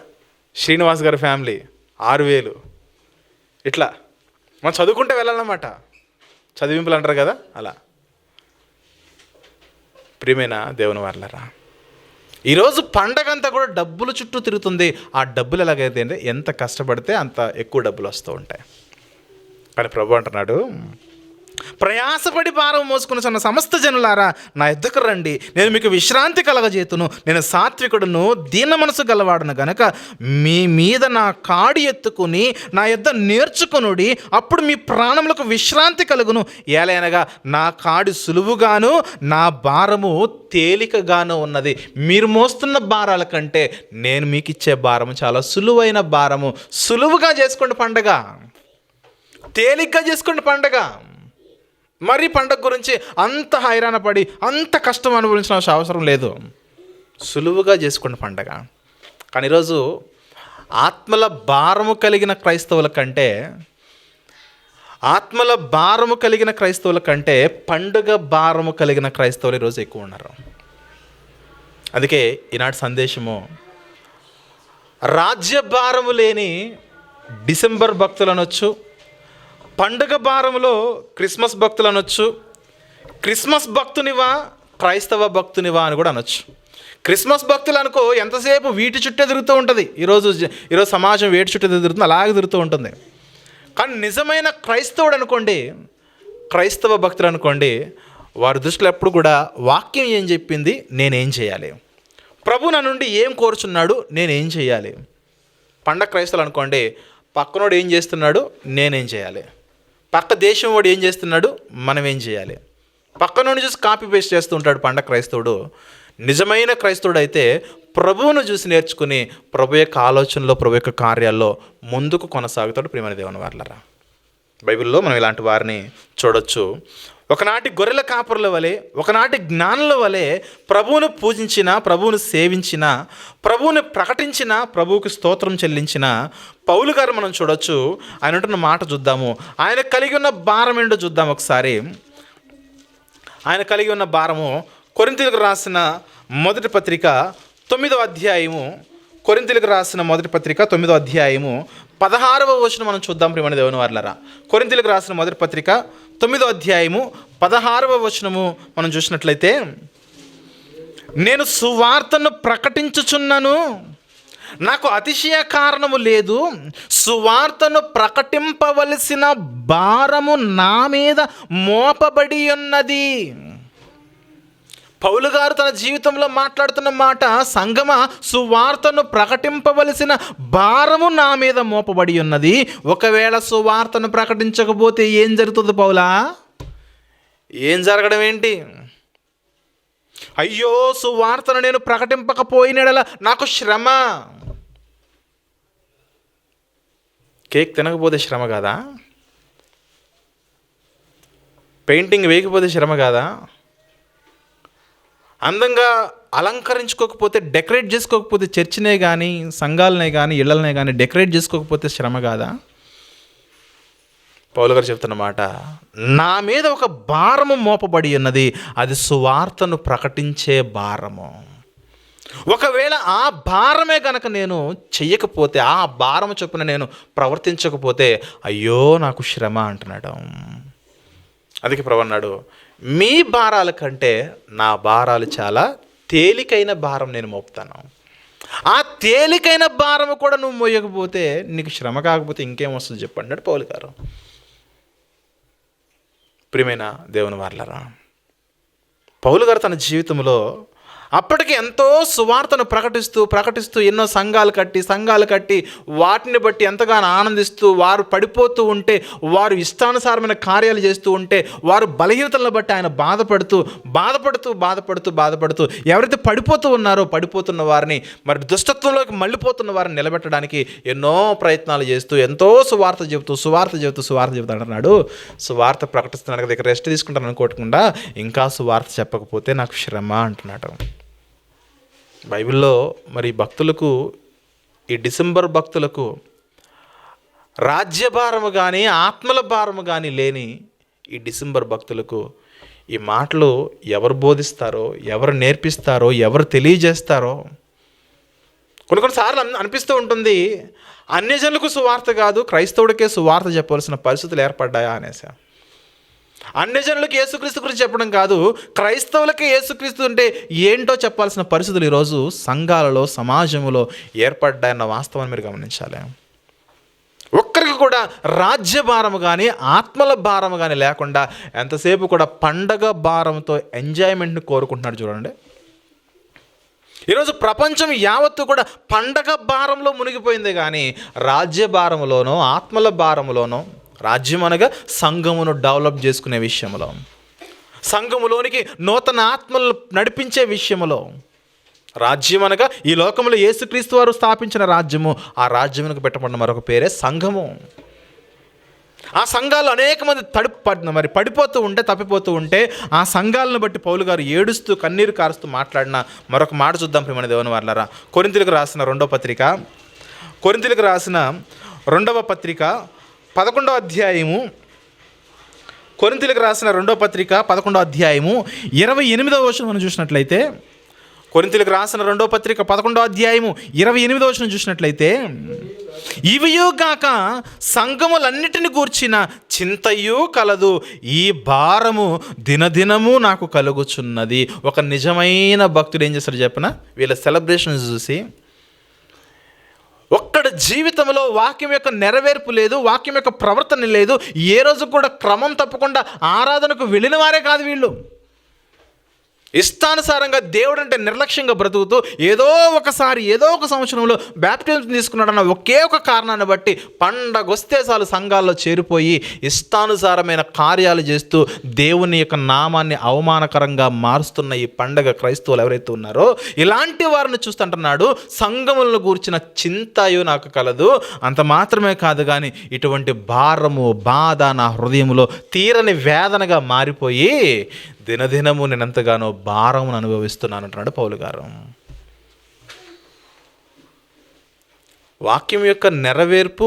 S1: శ్రీనివాస్ గారి ఫ్యామిలీ 6000. ఇట్లా మనం చదువుకుంటే వెళ్ళాలన్నమాట, చదివింపులు అంటారు కదా అలా. ప్రియమైన దేవుని వారలారా, ఈరోజు పండగ అంతా కూడా డబ్బుల చుట్టూ తిరుగుతుంది. ఆ డబ్బులు ఎలాగైతే అంటే ఎంత కష్టపడితే అంత ఎక్కువ డబ్బులు వస్తూ ఉంటాయి. కానీ ప్రభు అంటున్నాడు, ప్రయాసపడి భారం మోసుకుని సమస్త జనులారా నా యొద్దకు రండి, నేను మీకు విశ్రాంతి కలగజేతును. నేను సాత్వికుడును, దీన మనసు గలవాడును గనక మీ మీద నా కాడి ఎత్తుకుని నా యొద్ద నేర్చుకొనుడి, అప్పుడు మీ ప్రాణములకు విశ్రాంతి కలుగును. ఏలైనగా నా కాడి సులువుగాను నా భారము తేలికగాను ఉన్నది. మీరు మోస్తున్న భారాల కంటే నేను మీకు ఇచ్చే భారము చాలా సులువైన భారము. సులువుగా చేసుకోండి పండగ, తేలిగ్గా చేసుకోండి పండగ. మరి పండగ గురించి అంత హైరాణ పడి అంత కష్టం అనుభవించిన అవసరం లేదు. సులువుగా చేసుకోండి పండగ. కానీ ఈరోజు ఆత్మల భారము కలిగిన క్రైస్తవుల కంటే పండుగ భారము కలిగిన క్రైస్తవులు ఈరోజు ఎక్కువ ఉన్నారు. అందుకే ఈనాటి సందేశము, రాజ్య భారము లేని డిసెంబర్ భక్తులు అనొచ్చు, పండుగ భారములో క్రిస్మస్ భక్తులు అనొచ్చు, క్రిస్మస్ భక్తునివా క్రైస్తవ భక్తునివా అని కూడా అనొచ్చు. క్రిస్మస్ భక్తులు అనుకో ఎంతసేపు వీటి చుట్టే తిరుగుతూ ఉంటుంది. ఈరోజు సమాజం వేటి చుట్టే తిరుగుతుంది, అలాగే తిరుగుతూ ఉంటుంది. కానీ నిజమైన క్రైస్తవుడు అనుకోండి, క్రైస్తవ భక్తులు అనుకోండి, వారి దృష్టిలో ఎప్పుడు కూడా వాక్యం ఏం చెప్పింది, నేనేం చేయాలి, ప్రభు నా నుండి ఏం కోరుచున్నాడు, నేనేం చేయాలి. పండగ క్రైస్తవులు అనుకోండి, పక్కనోడు ఏం చేస్తున్నాడు, నేనేం చేయాలి, పక్క దేశం వాడు ఏం చేస్తున్నాడు, మనం ఏం చేయాలి. పక్కనోడిని చూసి కాపీ పేస్ట్ చేస్తూ ఉంటాడు పండగ క్రైస్తవుడు. నిజమైన క్రైస్తవుడు అయితే ప్రభువును చూసి నేర్చుకుని ప్రభు యొక్క ఆలోచనలో, ప్రభు యొక్క కార్యాల్లో ముందుకు కొనసాగుతాడు. ప్రియమైన దేవుని వారలారా, బైబిల్లో మనం ఇలాంటి వారిని చూడొచ్చు. ఒకనాటి గొర్రెల కాపరుల వలె, ఒకనాటి జ్ఞానుల వలె ప్రభువును పూజించిన, ప్రభువును సేవించిన, ప్రభువుని ప్రకటించిన, ప్రభువుకి స్తోత్రం చెల్లించిన పౌలు గారు మనం చూడొచ్చు. ఆయన ఉంటున్న మాట చూద్దాము. ఆయన కలిగి ఉన్న భారం ఏంటో చూద్దాం ఒకసారి. ఆయన కలిగి ఉన్న భారము కొరింథీయులకు రాసిన మొదటి పత్రిక 9వ అధ్యాయము, కొరింథీయులకు రాసిన మొదటి పత్రిక 9వ అధ్యాయము 16వ వచనం మనం చూద్దాం. ప్రియమైన దేవుని వారలారా, కొరింథీయులకు రాసిన మొదటి పత్రిక 9వ అధ్యాయము 16వ వచనము మనం చూసినట్లయితే, నేను సువార్తను ప్రకటించుచున్నాను, నాకు అతిశయ కారణము లేదు, సువార్తను ప్రకటింపవలసిన భారము నా మీద మోపబడి ఉన్నది. పౌలు గారు తన జీవితంలో మాట్లాడుతున్న మాట, సంగమ, సువార్తను ప్రకటింపవలసిన భారము నా మీద మోపబడి ఉన్నది. ఒకవేళ సువార్తను ప్రకటించకపోతే ఏం జరుగుతుంది పౌలా? ఏం జరగడం ఏంటి? అయ్యో, సువార్తను నేను ప్రకటింపకపోయినడల నాకు శ్రమ. కేక్ తినకపోతే శ్రమ కాదా? పెయింటింగ్ వేయకపోతే శ్రమ కాదా? అందంగా అలంకరించుకోకపోతే, డెకరేట్ చేసుకోకపోతే, చర్చినే కానీ, సంఘాలనే కానీ, ఇళ్లనే కానీ డెకరేట్ చేసుకోకపోతే శ్రమ కాదా? పౌలు గారు చెప్తున్న మాట, నా మీద ఒక భారము మోపబడి ఉన్నది, అది సువార్తను ప్రకటించే భారము. ఒకవేళ ఆ భారమే కనుక నేను చెయ్యకపోతే, ఆ భారము చొప్పున నేను ప్రవర్తించకపోతే, అయ్యో నాకు శ్రమ అంటున్నాడు. అందుకే ప్రభు అన్నాడు, మీ భారాల కంటే నా భారాలు చాలా తేలికైన భారం నేను మోపుతాను. ఆ తేలికైన భారము కూడా నువ్వు మోయకపోతే నీకు శ్రమ కాకపోతే ఇంకేం వస్తుంది చెప్పండి అన్నాడు పౌలు గారు. ప్రియమైన దేవుని వారలారా, పౌలు గారు తన జీవితంలో అప్పటికి ఎంతో సువార్తను ప్రకటిస్తూ ఎన్నో సంఘాలు కట్టి వాటిని బట్టి ఎంతగానో ఆనందిస్తూ వారు పడిపోతూ ఉంటే, వారు ఇష్టానుసారమైన కార్యాలు చేస్తూ ఉంటే, వారు బలహీనతలను బట్టి ఆయన బాధపడుతూ ఎవరైతే పడిపోతున్న వారిని, మరి దుష్టత్వంలోకి మళ్ళీపోతున్న వారిని నిలబెట్టడానికి ఎన్నో ప్రయత్నాలు చేస్తూ ఎంతో సువార్త చెబుతూ అంటున్నాడు. సువార్త ప్రకటిస్తున్నాడు కదా, ఇక రెస్ట్ తీసుకుంటాను అనుకోకుండా ఇంకా సువార్త చెప్పకపోతే నాకు శ్రమ అంటున్నాడు. బైబిల్లో మరి భక్తులకు, ఈ డిసెంబర్ భక్తులకు రాజ్యభారము కానీ ఆత్మల భారము కానీ లేని ఈ డిసెంబర్ భక్తులకు ఈ మాటలు ఎవరు బోధిస్తారో, ఎవరు నేర్పిస్తారో, ఎవరు తెలియజేస్తారో. కొన్నిసార్లు అనిపిస్తూ ఉంటుంది, అన్యజనులకు సువార్త కాదు, క్రైస్తవుడికే సువార్త చెప్పవలసిన పరిస్థితులు ఏర్పడ్డాయా అనేసి. అన్యజనులకు యేసుక్రీస్తు గురించి చెప్పడం కాదు, క్రైస్తవులకి యేసుక్రీస్తు అంటే ఏంటో చెప్పాల్సిన పరిస్థితులు ఈరోజు సంఘాలలో, సమాజంలో ఏర్పడ్డాయన్న వాస్తవాన్ని మీరు గమనించాలి. ఒక్కరికి కూడా రాజ్య భారము కానీ ఆత్మల భారము కానీ లేకుండా ఎంతసేపు కూడా పండగ భారంతో ఎంజాయ్మెంట్ని కోరుకుంటున్నాడు. చూడండి, ఈరోజు ప్రపంచం యావత్తు కూడా పండగ భారంలో మునిగిపోయింది కానీ రాజ్య భారములోనో ఆత్మల భారములోనో, రాజ్యం అనగా సంఘమును డెవలప్ చేసుకునే విషయంలో, సంఘములోనికి నూతన ఆత్మలు నడిపించే విషయంలో, రాజ్యం అనగా ఈ లోకంలో యేసుక్రీస్తు వారు స్థాపించిన రాజ్యము, ఆ రాజ్యమునకు పెట్టబడిన మరొక పేరే సంఘము. ఆ సంఘాలు అనేక మంది తప్పిపోతూ ఉంటే ఆ సంఘాలను బట్టి పౌలు గారు ఏడుస్తూ కన్నీరు కారుస్తూ మాట్లాడిన మరొక మాట చూద్దాం. ప్రియమైన దేవుని వారలారా, కొరింథీయులకు రాసిన రెండవ పత్రిక 11వ అధ్యాయము, కొరింథీయులకు రాసిన 2వ పత్రిక 11వ అధ్యాయము 28వ వచనం మనం చూసినట్లయితే, కొరింథీయులకు రాసిన 2వ పత్రిక 11వ అధ్యాయము 28వ వచనం చూసినట్లయితే, ఇవియుగాక సంఘములన్నిటిని గూర్చిన చింతయు కలదు, ఈ భారము దినదినము నాకు కలుగుచున్నది. ఒక నిజమైన భక్తుడు ఏం చేస్తాడు చెప్పిన, వీళ్ళ సెలబ్రేషన్స్ చూసి ఒక్కడ జీవితంలో వాక్యం యొక్క నెరవేర్పు లేదు, వాక్యం యొక్క ప్రవర్తన లేదు. ఏ రోజు కూడా క్రమం తప్పకుండా ఆరాధనకు వెళ్ళిన వారే కాదు వీళ్ళు. ఇష్టానుసారంగా దేవుడు అంటే నిర్లక్ష్యంగా బ్రతుకుతూ ఏదో ఒక సంవత్సరంలో బ్యాప్టిజం తీసుకున్నాడన్న ఒకే ఒక కారణాన్ని బట్టి పండగొస్తే చాలు సంఘాల్లో చేరిపోయి ఇష్టానుసారమైన కార్యాలు చేస్తూ దేవుని యొక్క నామాన్ని అవమానకరంగా మారుస్తున్న ఈ పండగ క్రైస్తవులు ఎవరైతే ఉన్నారో ఇలాంటి వారిని చూస్తుంటున్నాడు. సంఘములను గూర్చిన చింతయు నాకు కలదు, అంత మాత్రమే కాదు కానీ ఇటువంటి భారము బాధ నా హృదయంలో తీరని వేదనగా మారిపోయి దినదినము నేను ఎంతగానో భారమును అనుభవిస్తున్నాను అంటున్నాడు పౌలు గారు. వాక్యం యొక్క నెరవేర్పు,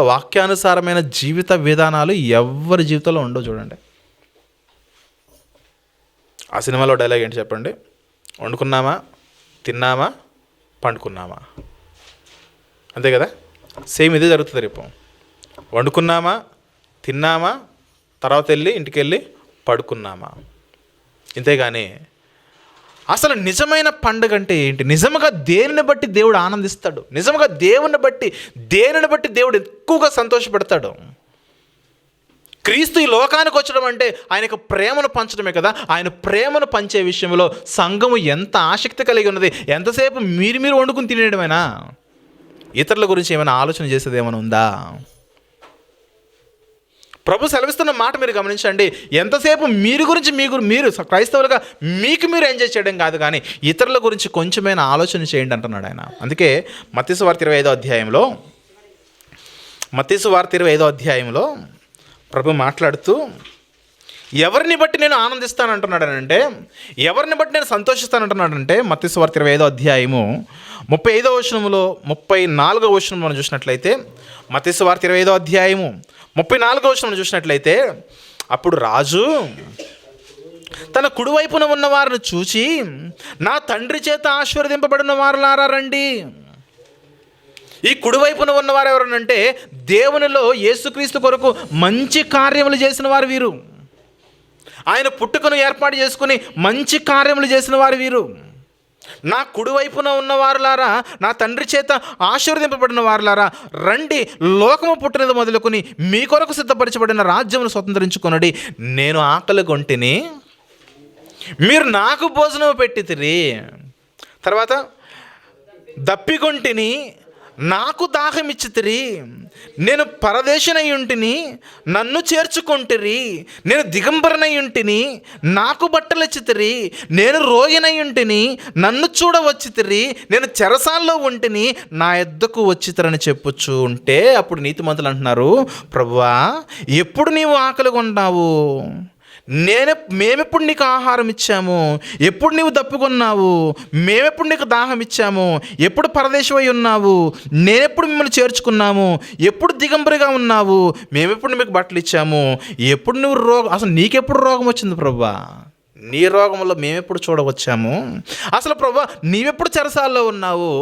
S1: వాక్యానుసారమైన జీవిత విధానాలు ఎవరి జీవితంలో ఉండవు. చూడండి, ఆ సినిమాలో డైలాగ్ ఏంటి చెప్పండి, వండుకున్నామా, తిన్నామా, పండుకున్నామా, అంతే కదా. సేమ్ ఇదే జరుగుతుంది. రేపు వండుకున్నామా, తిన్నామా, తర్వాత ఇంటికి వెళ్ళి పడుకున్నామా, ఇంతేగాని అసలు నిజమైన పండుగ అంటే ఏంటి? నిజంగా దేనిని బట్టి దేవుడు ఆనందిస్తాడు, నిజంగా దేనిని బట్టి దేవుడు ఎక్కువగా సంతోషపడతాడు. క్రీస్తు ఈ లోకానికి వచ్చడం అంటే ఆయనకు ప్రేమను పంచడమే కదా. ఆయన ప్రేమను పంచే విషయంలో సంఘము ఎంత ఆసక్తి కలిగి ఉన్నది. ఎంతసేపు మీరు వండుకుని తినేయడమేనా? ఇతరుల గురించి ఏమైనా ఆలోచన చేసేది ఏమైనా ఉందా? ప్రభు సెలవిస్తున్న మాట మీరు గమనించండి. ఎంతసేపు మీరు క్రైస్తవులుగా మీకు మీరు ఎంజాయ్ చేయడం కాదు కానీ ఇతరుల గురించి కొంచెమైనా ఆలోచన చేయండి అంటున్నాడు ఆయన. అందుకే మత్తయి సువార్త 25వ అధ్యాయంలో ప్రభు మాట్లాడుతూ ఎవరిని బట్టి నేను ఆనందిస్తానంటున్నాడనంటే, ఎవరిని బట్టి నేను సంతోషిస్తానంటున్నాడంటే, మత్తయి సువార్త 25వ అధ్యాయము 35వ వచనంలో 34వ వచనం మనం చూసినట్లయితే, మత్తయి సువార్త 25వ అధ్యాయము 34వ వచనం చూసినట్లయితే, అప్పుడు రాజు తన కుడివైపున ఉన్న వారిని చూచి, నా తండ్రి చేత ఆశీర్వదింపబడిన వారులారా రండి. ఈ కుడివైపున ఉన్నవారు ఎవరనంటే దేవునిలో యేసుక్రీస్తు కొరకు మంచి కార్యములు చేసిన వారు వీరు. ఆయన పుట్టుకను ఏర్పాటు చేసుకుని మంచి కార్యములు చేసిన వారు వీరు. నా కుడివైపున ఉన్నవారులారా, నా తండ్రి చేత ఆశీర్వదింపబడిన వారులారా రండి, లోకము పుట్టినది మొదలుకొని మీ కొరకు సిద్ధపరచబడిన రాజ్యమును స్వతంత్రించుకొనడి. నేను ఆకలి గొంటిని, మీరు నాకు భోజనం పెట్టితిరి. తర్వాత దప్పికొంటిని, నాకు దాహమిచ్చితిరి. నేను పరదేశినై ఉంటిని, నన్ను చేర్చుకొంటిరి. నేను దిగంబరనై ఉంటిని, నాకు బట్టలు ఇచ్చితిరి. నేను రోగినై ఉంటిని, నన్ను చూడవచ్చితిరి. నేను చెరసాల్లో ఉంటిని, నా యొద్దకు వచ్చితిరని చెప్పుచూ ఉంటే, అప్పుడు నీతిమంతులు అంటున్నారు, ప్రభువా ఎప్పుడు నీవు ఆకలిగా ఉన్నావు? మేమెప్పుడు నీకు ఆహారం ఇచ్చాము? ఎప్పుడు నీవు దప్పుకున్నావు? మేమెప్పుడు నీకు దాహం ఇచ్చాము? ఎప్పుడు పరదేశమై ఉన్నావు? నేనెప్పుడు మిమ్మల్ని చేర్చుకున్నాము? ఎప్పుడు దిగంబరిగా ఉన్నావు? మేమెప్పుడు మీకు బట్టలు ఇచ్చాము? ఎప్పుడు నువ్వు అసలు నీకెప్పుడు రోగం వచ్చింది ప్రభువా? నీ రోగంలో మేమెప్పుడు చూడవచ్చాము? అసలు ప్రభువా నీవెప్పుడు చెరసాల్లో ఉన్నావు?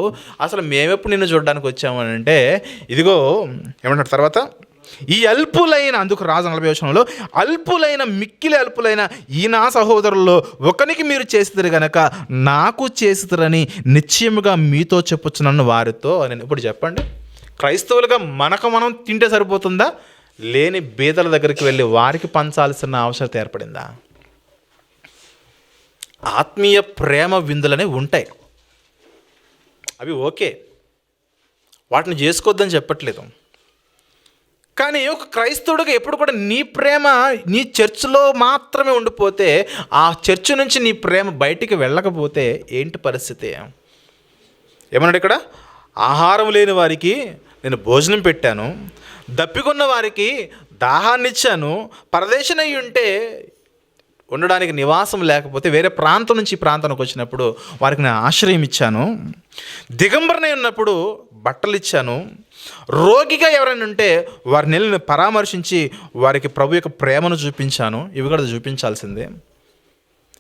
S1: అసలు మేమెప్పుడు నిన్ను చూడడానికి వచ్చాము అని అంటే, ఇదిగో ఏమంటారు తర్వాత, ఈ అల్పులైన, అందుకు రాజు 40 అల్పులైన, మిక్కిలి అల్పులైన ఈ నా సహోదరుల్లో ఒకనికి మీరు చేసిద్దరు గనక నాకు చేసిద్దరని నిశ్చయముగా మీతో చెప్పుచున్నాను వారితో అని. ఇప్పుడు చెప్పండి, క్రైస్తవులుగా మనం తింటే సరిపోతుందా? లేని బీదల దగ్గరికి వెళ్ళి వారికి పంచాల్సిన అవసరం ఏర్పడిందా? ఆత్మీయ ప్రేమ విందులనే ఉంటాయి, అవి ఓకే, వాటిని చేసుకోవద్దని చెప్పట్లేదు. కానీ ఒక క్రైస్తవుడిగా ఎప్పుడు కూడా నీ ప్రేమ నీ చర్చిలో మాత్రమే ఉండిపోతే, ఆ చర్చి నుంచి నీ ప్రేమ బయటికి వెళ్ళకపోతే ఏంటి పరిస్థితి? ఏమన్నాడు ఇక్కడ? ఆహారం లేని వారికి నేను భోజనం పెట్టాను, దప్పికొన్న వారికి దాహాన్ని ఇచ్చాను, పరదేశినై ఉంటే ఉండడానికి నివాసం లేకపోతే వేరే ప్రాంతం నుంచి ఈ ప్రాంతానికి వచ్చినప్పుడు వారికి నేను ఆశ్రయం ఇచ్చాను, దిగంబరనై ఉన్నప్పుడు బట్టలు ఇచ్చాను, రోగిగా ఎవరైనా ఉంటే వారిని వెళ్ళి పరామర్శించి వారికి ప్రభు యొక్క ప్రేమను చూపించాను. ఇవి కూడా చూపించాల్సిందే.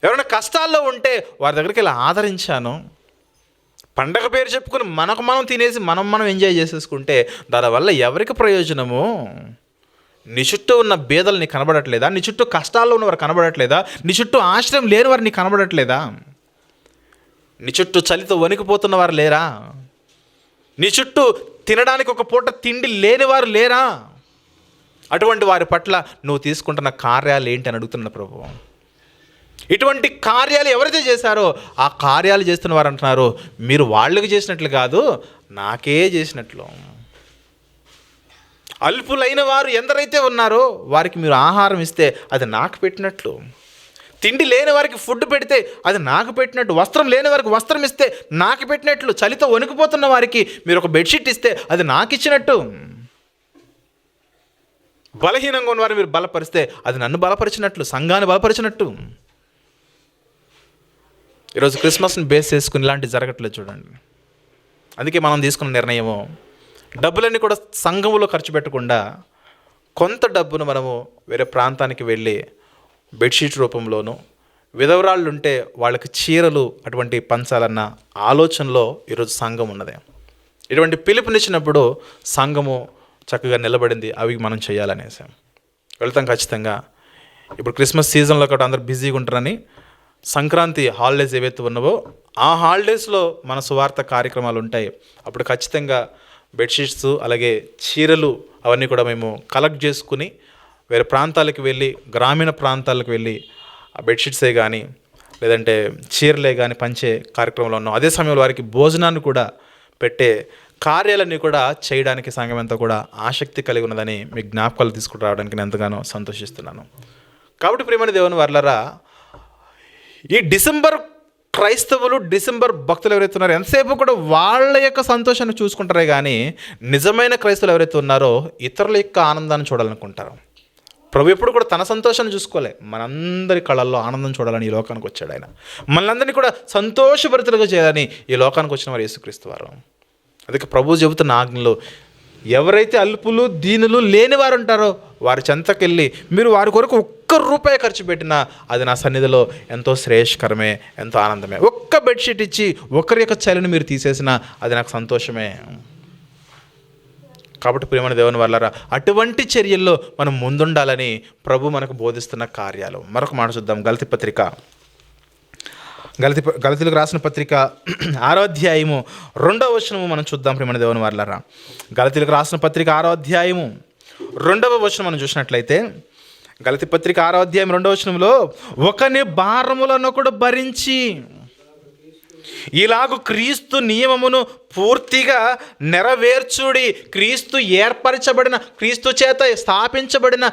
S1: ఎవరైనా కష్టాల్లో ఉంటే వారి దగ్గరికి వెళ్ళి ఆదరించాను. పండగ పేరు చెప్పుకుని మనం తినేసి మనం ఎంజాయ్ చేసేసుకుంటే దానివల్ల ఎవరికి ప్రయోజనము? నీ చుట్టూ ఉన్న బీదలు నీకు కనబడట్లేదా? నీ చుట్టూ కష్టాల్లో ఉన్నవారు కనబడట్లేదా? నీ చుట్టూ ఆశ్రయం లేని వారు నీకు కనబడట్లేదా? నీ చుట్టూ చలితో వణికిపోతున్న వారు లేరా? నీ చుట్టూ తినడానికి ఒక పూట తిండి లేనివారు లేరా? అటువంటి వారి పట్ల నువ్వు తీసుకుంటున్న కార్యాలు ఏంటి అని అడుగుతున్న ప్రభువు. ఇటువంటి కార్యాలు ఎవరైతే చేశారో ఆ కార్యాలు చేస్తున్న వారు అంటున్నారు, మీరు వాళ్ళకి చేసినట్లు కాదు, నాకే చేసినట్లు. అల్పులైన వారు ఎందరైతే ఉన్నారో వారికి మీరు ఆహారం ఇస్తే అది నాకు పెట్టినట్లు. తిండి లేని వారికి ఫుడ్ పెడితే అది నాకు పెట్టినట్టు. వస్త్రం లేని వారికి వస్త్రం ఇస్తే నాకు పెట్టినట్లు. చలితో వణికిపోతున్న వారికి మీరు ఒక బెడ్షీట్ ఇస్తే అది నాకు ఇచ్చినట్టు. బలహీనంగా ఉన్న వారిని మీరు బలపరిస్తే అది నన్ను బలపరిచినట్లు, సంఘాన్ని బలపరిచినట్టు. ఈరోజు క్రిస్మస్ని బేస్ చేసుకుని ఇలాంటివి జరగట్లేదు చూడండి. అందుకే మనం తీసుకున్న నిర్ణయము, డబ్బులన్నీ కూడా సంఘములో ఖర్చు పెట్టకుండా కొంత డబ్బును మనము వేరే ప్రాంతానికి వెళ్ళి బెడ్షీట్ రూపంలోనూ, విధవరాళ్ళు ఉంటే వాళ్ళకి చీరలు అటువంటి పంచాలన్న ఆలోచనలో ఈరోజు సంఘం ఉన్నది. ఇటువంటి పిలుపునిచ్చినప్పుడు సంఘము చక్కగా నిలబడింది, అవి మనం చేయాలనేసి వెళ్తాం ఖచ్చితంగా. ఇప్పుడు క్రిస్మస్ సీజన్లో కూడా అందరూ బిజీగా ఉంటారని సంక్రాంతి హాలిడేస్ ఏవైతే ఉన్నావో ఆ హాలిడేస్లో మన సువార్త కార్యక్రమాలు ఉంటాయి. అప్పుడు ఖచ్చితంగా బెడ్షీట్స్ అలాగే చీరలు అవన్నీ కూడా మేము కలెక్ట్ చేసుకుని వేరే ప్రాంతాలకు వెళ్ళి, గ్రామీణ ప్రాంతాలకు వెళ్ళి ఆ బెడ్షీట్సే కానీ లేదంటే చీరలే కానీ పంచే కార్యక్రమంలో ఉన్నాం. అదే సమయంలో వారికి భోజనాన్ని కూడా పెట్టే కార్యాలన్నీ కూడా చేయడానికి సంఘం అంతా కూడా ఆసక్తి కలిగి ఉన్నదని మీ జ్ఞాపకాలు తీసుకుని రావడానికి నేను ఎంతగానో సంతోషిస్తున్నాను. కాబట్టి ప్రియమైన దేవుని వర్లరా, ఈ డిసెంబర్ క్రైస్తవులు, డిసెంబర్ భక్తులు ఎవరైతే ఉన్నారో ఎంతసేపు కూడా వాళ్ళ యొక్క సంతోషాన్ని చూసుకుంటారే కానీ నిజమైన క్రైస్తవులు ఎవరైతే ఉన్నారో ఇతరుల యొక్క ఆనందాన్ని చూడాలనుకుంటారు. ప్రభు ఎప్పుడు కూడా తన సంతోషాన్ని చూసుకోలే, మనందరి కళల్లో ఆనందం చూడాలని ఈ లోకానికి వచ్చాడు ఆయన. మనందరినీ కూడా సంతోషభరితులుగా చేయాలని ఈ లోకానికి వచ్చిన వారు యేసుక్రీస్తు వారు. అందుకే ప్రభు చెబుతున్న ఆజ్ఞలో ఎవరైతే అల్పులు దీనులు లేని వారు ఉంటారో వారి చెంతకెళ్ళి మీరు వారి కొరకు ₹1 ఖర్చు పెట్టినా అది నా సన్నిధిలో ఎంతో శ్రేయస్కరమే, ఎంతో ఆనందమే. ఒక్క బెడ్షీట్ ఇచ్చి ఒకరి యొక్క చలిని మీరు తీసేసినా అది నాకు సంతోషమే. కాబట్టి ప్రియమైన దేవుని వల్లరా అటువంటి చర్యల్లో మనం ముందుండాలని ప్రభు మనకు బోధిస్తున్న కార్యాలు. మరొక మాట చూద్దాం. గలతీలకు రాసిన పత్రిక 6వ అధ్యాయము 2వ వచనము మనం చూద్దాం. ప్రియమైన దేవుని వల్లరా గలతీలకు రాసిన పత్రిక 6వ అధ్యాయము 2వ వచనం మనం చూసినట్లయితే, గలతీ పత్రిక 6వ అధ్యాయం 2వ వచనంలో, ఒకని భారములనొకడు భరించి ఇలాగు క్రీస్తు నియమమును పూర్తిగా నెరవేర్చుడి. క్రీస్తు ఏర్పరచబడిన, క్రీస్తు చేత స్థాపించబడిన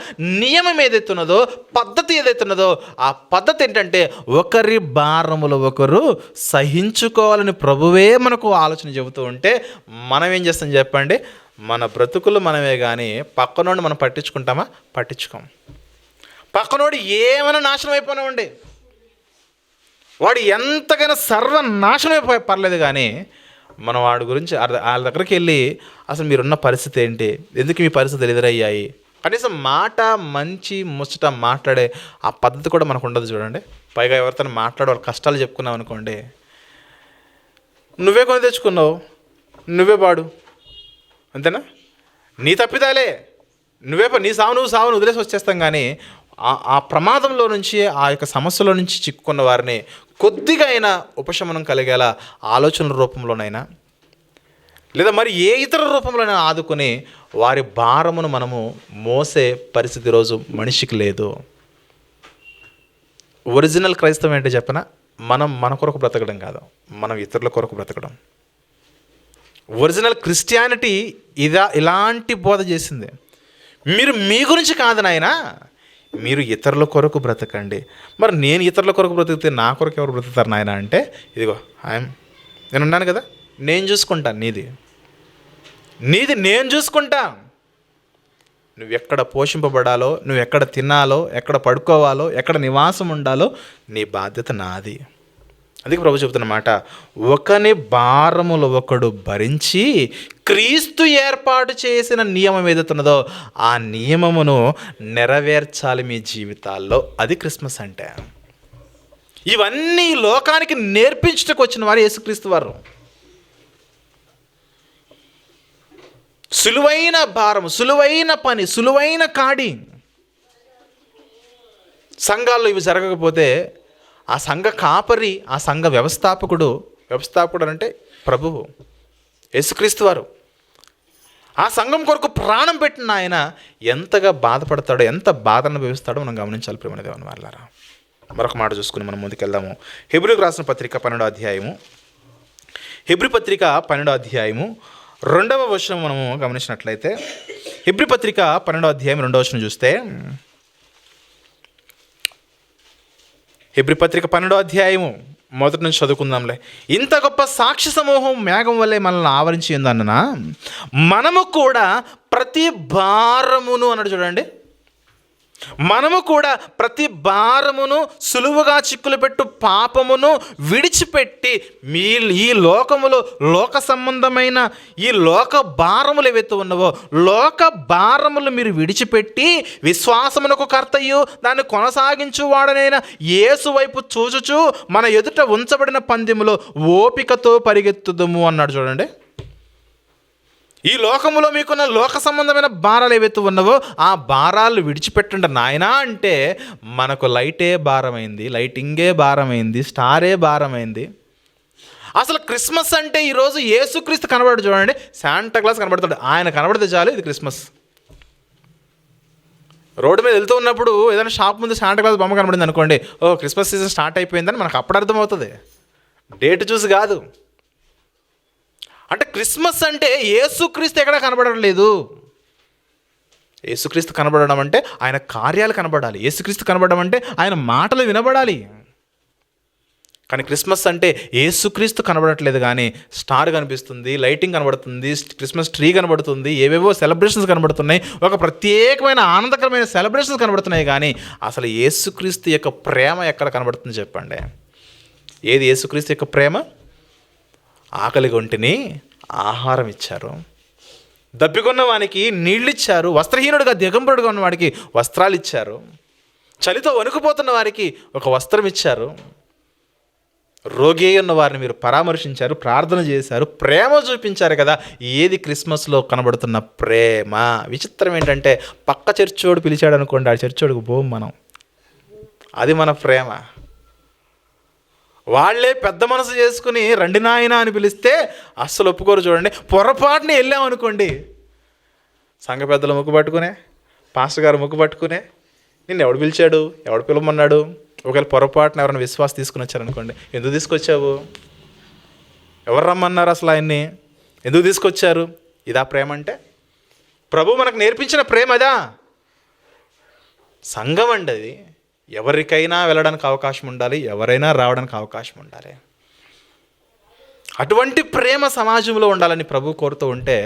S1: నియమం ఏదైతున్నదో, పద్ధతి ఏదైతున్నదో, ఆ పద్ధతి ఏంటంటే ఒకరి భారములు ఒకరు సహించుకోవాలని ప్రభువే మనకు ఆలోచన చెబుతూ ఉంటే మనం ఏం చేస్తాం చెప్పండి? మన బ్రతుకులు మనమే కానీ పక్కనోడిని మనం పట్టించుకుంటామా? పట్టించుకోం. పక్కనోడు ఏమైనా నాశనం అయిపోయినామండి, వాడు ఎంతకైనా సర్వనాశనం అయిపోయి పర్లేదు, కానీ మనం వాడి గురించి వాళ్ళ దగ్గరికి వెళ్ళి అసలు మీరున్న పరిస్థితి ఏంటి, ఎందుకు మీ పరిస్థితులు ఎదురయ్యాయి, కనీసం మాట మంచి ముచ్చట మాట్లాడే ఆ పద్ధతి కూడా మనకు ఉండదు చూడండి. పైగా ఎవరితో మాట్లాడే వాళ్ళ కష్టాలు చెప్పుకున్నావు అనుకోండి, నువ్వే కొని తెచ్చుకున్నావు, నువ్వే పాడు, అంతేనా? నీ తప్పిదాలే, నీ సావు నువ్వు వదిలేసి వచ్చేస్తాం. కానీ ఆ ప్రమాదంలో నుంచి, ఆ యొక్క సమస్యలో నుంచి చిక్కుకున్న వారిని కొద్దిగా అయినా ఉపశమనం కలిగేలా ఆలోచనల రూపంలోనైనా లేదా మరి ఏ ఇతర రూపంలోనైనా ఆదుకొని వారి భారమును మనము మోసే పరిస్థితి రోజు మనిషికి లేదు. ఒరిజినల్ క్రైస్తవం ఏంటో చెప్పనా? మనం మన కొరకు బ్రతకడం కాదు, మనం ఇతరుల కొరకు బ్రతకడం. ఒరిజినల్ క్రిస్టియానిటీ ఇలాంటి బోధ చేసింది. మీరు మీ గురించి కాదు నాయనా, మీరు ఇతరుల కొరకు బ్రతకండి. మరి నేను ఇతరుల కొరకు బ్రతికితే నా కొరకు ఎవరు బ్రతుకుతారు నాయన అంటే, ఇదిగో నేను ఉన్నాను కదా, నేను చూసుకుంటాను, నీది నేను చూసుకుంటా. నువ్వు ఎక్కడ పోషింపబడాలో, నువ్వు ఎక్కడ తినాలో, ఎక్కడ పడుకోవాలో, ఎక్కడ నివాసం ఉండాలో నీ బాధ్యత నాది. అందుకే ప్రభు చెబుతున్నమాట, ఒకని భారములు ఒకడు భరించి క్రీస్తు ఏర్పాటు చేసిన నియమం ఏదైతున్నదో ఆ నియమమును నెరవేర్చాలి మీ జీవితాల్లో. అది క్రిస్మస్ అంటే. ఇవన్నీ లోకానికి నేర్పించుటకు వచ్చిన వారు యేసుక్రీస్తు వారు. సులువైన భారము, సులువైన పని, సులువైన కాడి. సంఘాల్లో ఇవి జరగకపోతే ఆ సంఘ కాపరి, ఆ సంఘ వ్యవస్థాపకుడు అంటే ప్రభువు యేసుక్రీస్తు వారు, ఆ సంఘం కొరకు ప్రాణం పెట్టిన ఆయన ఎంతగా బాధపడతాడో, ఎంత బాధ అనుభవిస్తాడో మనం గమనించాలి. ప్రియమైన దేవుని వారలారా, మరొక మాట చూసుకుని మనం ముందుకెళ్దాము. హెబ్రీయులకు రాసిన పత్రిక 12వ అధ్యాయము, హెబ్రీ పత్రిక 12వ అధ్యాయము 2వ వచనం మనము గమనించినట్లయితే, హెబ్రీ పత్రిక 12వ అధ్యాయం 2వ వచనం చూస్తే, హెబ్రీ పత్రిక 12వ అధ్యాయము మొదటి నుంచి చదువుకుందాంలే. ఇంత గొప్ప సాక్షి సమూహం మేఘం వల్లే మనల్ని ఆవరించి ఉందన్న మనము కూడా ప్రతి భారమును అన్నాడు చూడండి. మనము కూడా ప్రతి భారమును, సులువుగా చిక్కులు పెట్టు పాపమును విడిచిపెట్టి ఈ లోకములో లోక సంబంధమైన ఈ లోక భారములు ఏవైతే ఉన్నవో, లోక భారములు మీరు విడిచిపెట్టి విశ్వాసమునకు కర్తయు దాన్ని కొనసాగించువాడనైన యేసు వైపు చూచుచు మన ఎదుట ఉంచబడిన పందెములో ఓపికతో పరిగెత్తుదము అన్నాడు చూడండి. ఈ లోకములో మీకున్న లోక సంబంధమైన భారాలు ఏవైతే ఉన్నవో ఆ భారాలు విడిచిపెట్టండి నాయనా అంటే మనకు లైటే భారమైంది, లైటింగే భారమైంది, స్టారే భారమైంది. అసలు క్రిస్మస్ అంటే ఈరోజు యేసుక్రీస్తు కనబడు చూడండి, శాంటా క్లాస్ కనబడతాడు, ఆయన కనబడితే చాలు ఇది క్రిస్మస్. రోడ్డు మీద వెళ్తూ ఉన్నప్పుడు ఏదైనా షాప్ ముందు శాంటా క్లాస్ బొమ్మ కనబడింది అనుకోండి, ఓ క్రిస్మస్ సీజన్ స్టార్ట్ అయిపోయిందని మనకు అప్పుడు అర్థమవుతుంది, డేట్ చూసి కాదు. అంటే క్రిస్మస్ అంటే యేసుక్రీస్తు ఎక్కడ కనబడలేదు. యేసుక్రీస్తు కనబడడం అంటే ఆయన కార్యాలు కనబడాలి, యేసుక్రీస్తు కనబడడం అంటే ఆయన మాటలు వినబడాలి. కానీ క్రిస్మస్ అంటే యేసుక్రీస్తు కనబడట్లేదు, కానీ స్టార్ కనిపిస్తుంది, లైటింగ్ కనబడుతుంది, క్రిస్మస్ ట్రీ కనబడుతుంది, ఏవేవో సెలబ్రేషన్స్ కనబడుతున్నాయి, ఒక ప్రత్యేకమైన ఆనందకరమైన సెలబ్రేషన్స్ కనబడుతున్నాయి. కానీ అసలు యేసుక్రీస్తు యొక్క ప్రేమ ఎక్కడ కనబడుతుంది చెప్పండి? ఏది యేసుక్రీస్తు యొక్క ప్రేమ? ఆకలి గొంటిని ఆహారం ఇచ్చారు, దప్పికొన్న వానికి నీళ్ళు ఇచ్చారు, వస్త్రహీనుడిగా దిగంబరుడుగా ఉన్న వాడికి వస్త్రాలు ఇచ్చారు, చలితో వణుకుపోతున్న వారికి ఒక వస్త్రం ఇచ్చారు, రోగి ఉన్న వారిని మీరు పరామర్శించారు, ప్రార్థన చేశారు, ప్రేమ చూపించారు కదా. ఏది క్రిస్మస్లో కనబడుతున్న ప్రేమ? విచిత్రం ఏంటంటే పక్క చర్చోడు పిలిచాడు అనుకోండి, ఆ చర్చోడుకు పోం మనం, అది మన ప్రేమ. వాళ్ళే పెద్ద మనసు చేసుకుని రండి నాయన అని పిలిస్తే అస్సలు ఒప్పుకోరు చూడండి. పొరపాటుని వెళ్ళామనుకోండి, సంఘ పెద్దలు ముక్కు పట్టుకునే, పాస్టర్ గారు ముక్కు పట్టుకునే, నిన్ను ఎవడు పిలిచాడు, ఎవడు పిలవమన్నాడు? ఒకవేళ పొరపాటున ఎవరైనా విశ్వాసం తీసుకుని వచ్చారనుకోండి, ఎందుకు తీసుకొచ్చావు, ఎవరు రమ్మన్నారు, అసలు ఆయన్ని ఎందుకు తీసుకొచ్చారు? ఇదా ప్రేమ అంటే? ప్రభు మనకు నేర్పించిన ప్రేమ అదా? సంఘం అండి అది. ఎవరికైనా వెళ్ళడానికి అవకాశం ఉండాలి, ఎవరైనా రావడానికి అవకాశం ఉండాలి. అటువంటి ప్రేమ సమాజంలో ఉండాలని ప్రభు కోరుతూ ఉంటే,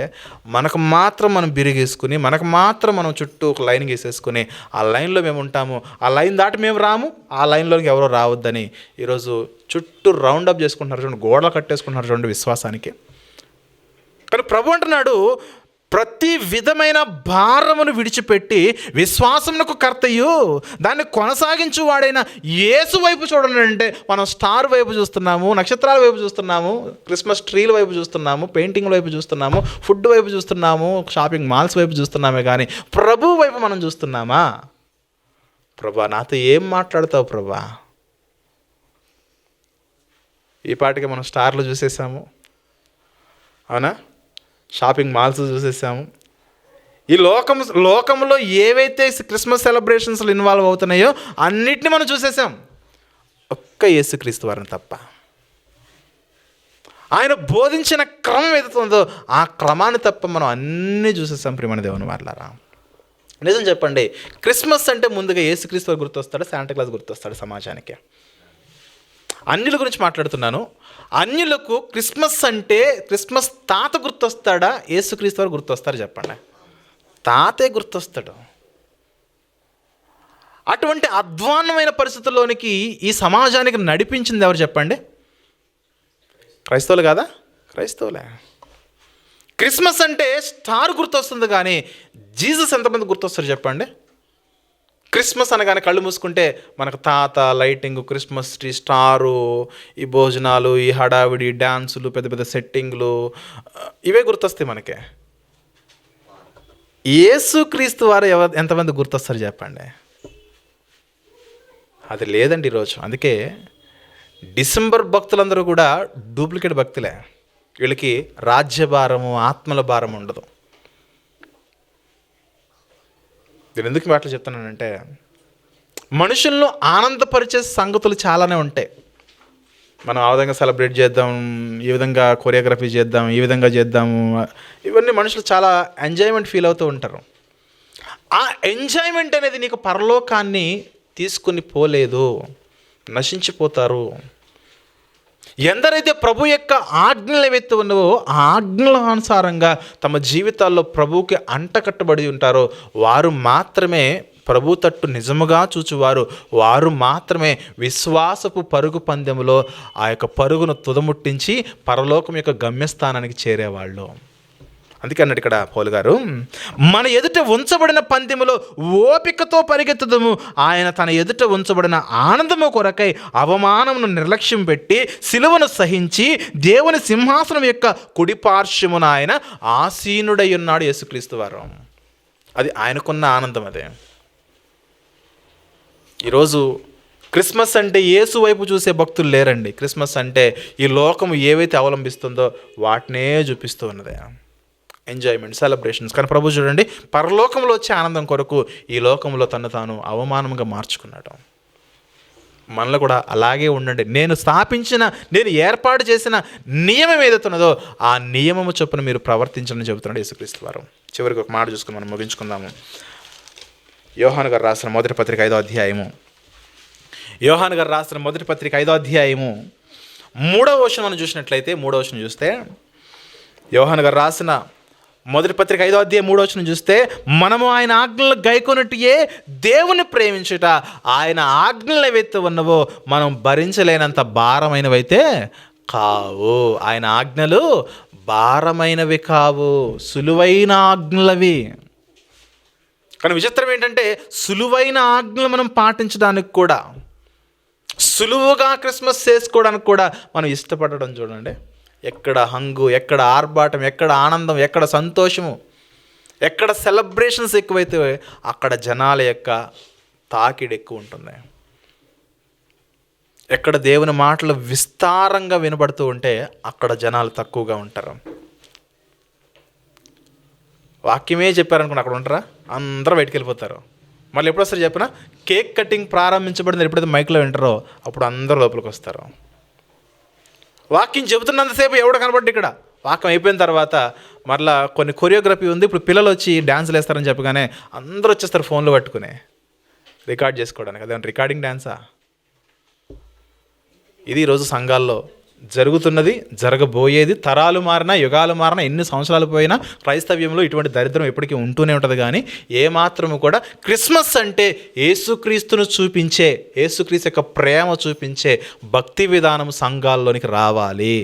S1: మనకు మాత్రం మనం బిరిగేసుకుని, మనకు మాత్రం మనం చుట్టూ ఒక లైన్ గీసేసుకుని ఆ లైన్లో మేము ఉంటాము, ఆ లైన్ దాటి మేము రాము, ఆ లైన్లోకి ఎవరో రావద్దని ఈరోజు చుట్టూ రౌండప్ చేసుకుంటున్నారు చూడండి, గోడలు కట్టేసుకుంటున్నారు చూడండి విశ్వాసానికి. కానీ ప్రభు అంటున్నాడు, ప్రతి విధమైన భారమును విడిచిపెట్టి విశ్వాసమునకు కర్తయు దాన్ని కొనసాగించు వాడైన యేసు వైపు చూడండి. అంటే మనం స్టార్ వైపు చూస్తున్నాము, నక్షత్రాల వైపు చూస్తున్నాము, క్రిస్మస్ ట్రీల వైపు చూస్తున్నాము, పెయింటింగ్ల వైపు చూస్తున్నాము, ఫుడ్ వైపు చూస్తున్నాము, షాపింగ్ మాల్స్ వైపు చూస్తున్నామే కానీ ప్రభు వైపు మనం చూస్తున్నామా? ప్రభా, నాతో ఏం మాట్లాడతావు ప్రభా? ఈ పాటికి మనం స్టార్లు చూసేసాము, అవునా? షాపింగ్ మాల్స్ చూసేసాము. ఈ లోకంలో ఏవైతే క్రిస్మస్ సెలబ్రేషన్స్లో ఇన్వాల్వ్ అవుతున్నాయో అన్నిటిని మనం చూసేసాం, ఒక్క యేసుక్రీస్తు వారిని తప్ప. ఆయన బోధించిన క్రమం ఏదైతే ఉందో ఆ క్రమాన్ని తప్ప మనం అన్నీ చూసేసాం. ప్రియమైన దేవుని వాళ్ళారా, నిజం చెప్పండి, క్రిస్మస్ అంటే ముందుగా యేసుక్రీస్తు వారు గుర్తొస్తాడు, శాంటాక్లాస్ గుర్తొస్తాడు సమాజానికి. అన్యుల గురించి మాట్లాడుతున్నాను. అన్యులకు క్రిస్మస్ అంటే క్రిస్మస్ తాత గుర్తొస్తాడా, యేసుక్రీస్తు వారు గుర్తొస్తారు? చెప్పండి. తాతే గుర్తొస్తాడు. అటువంటి అధ్వాన్నమైన పరిస్థితుల్లోనికి ఈ సమాజానికి నడిపించింది ఎవరు చెప్పండి? క్రైస్తవులు కాదా? క్రైస్తవులే. క్రిస్మస్ అంటే స్టార్ గుర్తొస్తుంది, కానీ జీసస్ ఎంతమంది గుర్తొస్తారు చెప్పండి? క్రిస్మస్ అనగానే కళ్ళు మూసుకుంటే మనకు తాత, లైటింగ్, క్రిస్మస్ ట్రీ, స్టారు, ఈ భోజనాలు, ఈ హడావిడి, డ్యాన్సులు, పెద్ద పెద్ద సెట్టింగ్లు, ఇవే గుర్తొస్తాయి మనకి. యేసుక్రీస్తు వారు ఎంతమంది గుర్తొస్తారు చెప్పండి? అది లేదండి ఈరోజు. అందుకే డిసెంబర్ భక్తులందరూ కూడా డూప్లికేట్ భక్తులే. వీళ్ళకి రాజ్యభారము, ఆత్మల భారం ఉండదు. నేను ఎందుకు మాటలు చెప్తున్నానంటే, మనుషులను ఆనందపరిచే సంగతులు చాలానే ఉంటాయి. మనం ఆ విధంగా సెలబ్రేట్ చేద్దాం, ఈ విధంగా కొరియోగ్రఫీ చేద్దాం, ఈ విధంగా చేద్దాము, ఇవన్నీ మనుషులు చాలా ఎంజాయ్మెంట్ ఫీల్ అవుతూ ఉంటారు. ఆ ఎంజాయ్మెంట్ అనేది నీకు పరలోకాన్ని తీసుకుని పోలేదు, నశించిపోతారు. ఎందరైతే ప్రభు యొక్క ఆజ్ఞలు ఏవైతే ఉన్నావో ఆ ఆజ్ఞల అనుసారంగా తమ జీవితాల్లో ప్రభువుకి అంటకట్టబడి ఉంటారో వారు మాత్రమే ప్రభు తట్టు నిజముగా చూచువారు, వారు మాత్రమే విశ్వాసపు పరుగు పందెములో ఆ యొక్క పరుగును తుదముట్టించి పరలోకం యొక్క గమ్యస్థానానికి చేరేవాళ్ళు. అందుకే అన్నాడు ఇక్కడ పౌలు గారు, మన ఎదుట ఉంచబడిన పందెములో ఓపికతో పరిగెత్తుదము, ఆయన తన ఎదుట ఉంచబడిన ఆనందము కొరకై అవమానమును నిర్లక్ష్యం పెట్టి సిలువను సహించి దేవుని సింహాసనం యొక్క కుడిపార్శ్వమున ఆయన ఆసీనుడై ఉన్నాడు యేసుక్రీస్తు వారు. అది ఆయనకున్న ఆనందం. అదే ఈరోజు క్రిస్మస్ అంటే యేసు వైపు చూసే భక్తులు లేరండి. క్రిస్మస్ అంటే ఈ లోకము ఏవైతే అవలంబిస్తుందో వాటినే చూపిస్తూ ఉన్నది, ఎంజాయ్మెంట్, సెలబ్రేషన్స్. కానీ ప్రభు చూడండి, పరలోకంలో వచ్చే ఆనందం కొరకు ఈ లోకంలో తను తాను అవమానంగా మార్చుకున్నాడు. మనలో కూడా అలాగే ఉండండి. నేను ఏర్పాటు చేసిన నియమం ఏదైతే ఉన్నదో ఆ నియమము చొప్పున మీరు ప్రవర్తించని చెబుతున్నాడు యేసుక్రీస్తు వారు. చివరికి ఒక మాట చూసుకుని మనం ముగించుకుందాము. యోహాను గారు రాసిన మొదటి పత్రిక 5వ అధ్యాయము, యోహాను గారు రాసిన మొదటి పత్రిక 5వ అధ్యాయము 3వ వచనం మనం చూసినట్లయితే, 3వ వచనం చూస్తే, యోహాను గారు రాసిన మొదటి పత్రిక 5వ అధ్యాయం 3వ వచనం చూస్తే, మనము ఆయన ఆజ్ఞలు గైకొనుటయే దేవుని ప్రేమించుట, ఆయన ఆజ్ఞలు ఏవైతే ఉన్నవో మనం భరించలేనంత భారమైనవైతే కావు. ఆయన ఆజ్ఞలు భారమైనవి కావు, సులువైన ఆజ్ఞలవి. కానీ విచిత్రం ఏంటంటే, సులువైన ఆజ్ఞలు మనం పాటించడానికి కూడా, సులువుగా క్రిస్మస్ చేసుకోవడానికి కూడా మనం ఇష్టపడడం చూడండి. ఎక్కడ హంగు, ఎక్కడ ఆర్భాటం, ఎక్కడ ఆనందం, ఎక్కడ సంతోషము, ఎక్కడ సెలబ్రేషన్స్ ఎక్కువైతే అక్కడ జనాల యొక్క తాకిడి ఎక్కువ ఉంటుంది. ఎక్కడ దేవుని మాటలు విస్తారంగా వినబడుతూ ఉంటే అక్కడ జనాలు తక్కువగా ఉంటారు. వాక్యమే చెప్పారనుకోండి, అక్కడ ఉంటారా? అందరూ బయటికి వెళ్ళిపోతారు. మళ్ళీ ఎప్పుడు వస్తారు చెప్పిన, కేక్ కటింగ్ ప్రారంభించబడింది ఎప్పుడైతే మైక్లో వింటారో అప్పుడు అందరూ లోపలికి వస్తారు. వాక్యం చెబుతున్నంతసేపు ఎవడు కనబడ్డు ఇక్కడ. వాక్యం అయిపోయిన తర్వాత మరలా కొన్ని కొరియోగ్రఫీ ఉంది. ఇప్పుడు పిల్లలు వచ్చి డ్యాన్సులు వేస్తారని చెప్పగానే అందరూ వచ్చేస్తారు ఫోన్లు పట్టుకుని రికార్డ్ చేసుకోవడానికి. అదే రికార్డింగ్ డ్యాన్సా? ఇది ఈరోజు సంఘాల్లో జరుగుతున్నది, జరగబోయేది. తరాలు మారినా, యుగాలు మారినా, ఎన్ని సంవత్సరాలు పోయినా క్రైస్తవ్యంలో ఇటువంటి దరిద్రం ఎప్పటికీ ఉంటూనే ఉంటుంది. కానీ ఏమాత్రము కూడా క్రిస్మస్ అంటే యేసుక్రీస్తును చూపించే, యేసుక్రీస్తు యొక్క ప్రేమ చూపించే భక్తి విధానం సంఘాల్లోనికి రావాలి.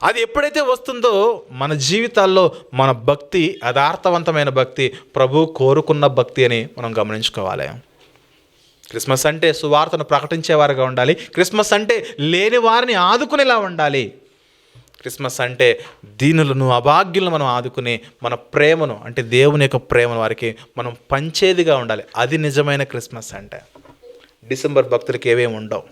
S1: అది ఎప్పుడైతే వస్తుందో మన జీవితాల్లో మన భక్తి యథార్థవంతమైన భక్తి, ప్రభు కోరుకున్న భక్తి అని మనం గమనించుకోవాలి. క్రిస్మస్ అంటే సువార్తను ప్రకటించేవారుగా ఉండాలి. క్రిస్మస్ అంటే లేని వారిని ఆదుకునేలా ఉండాలి. క్రిస్మస్ అంటే దీనులను, అభాగ్యులను మనం ఆదుకుని మన ప్రేమను, అంటే దేవుని యొక్క ప్రేమను వారికి మనం పంచేదిగా ఉండాలి. అది నిజమైన క్రిస్మస్ అంటే. డిసెంబర్ భక్తులకి ఏవేమి ఉండవు,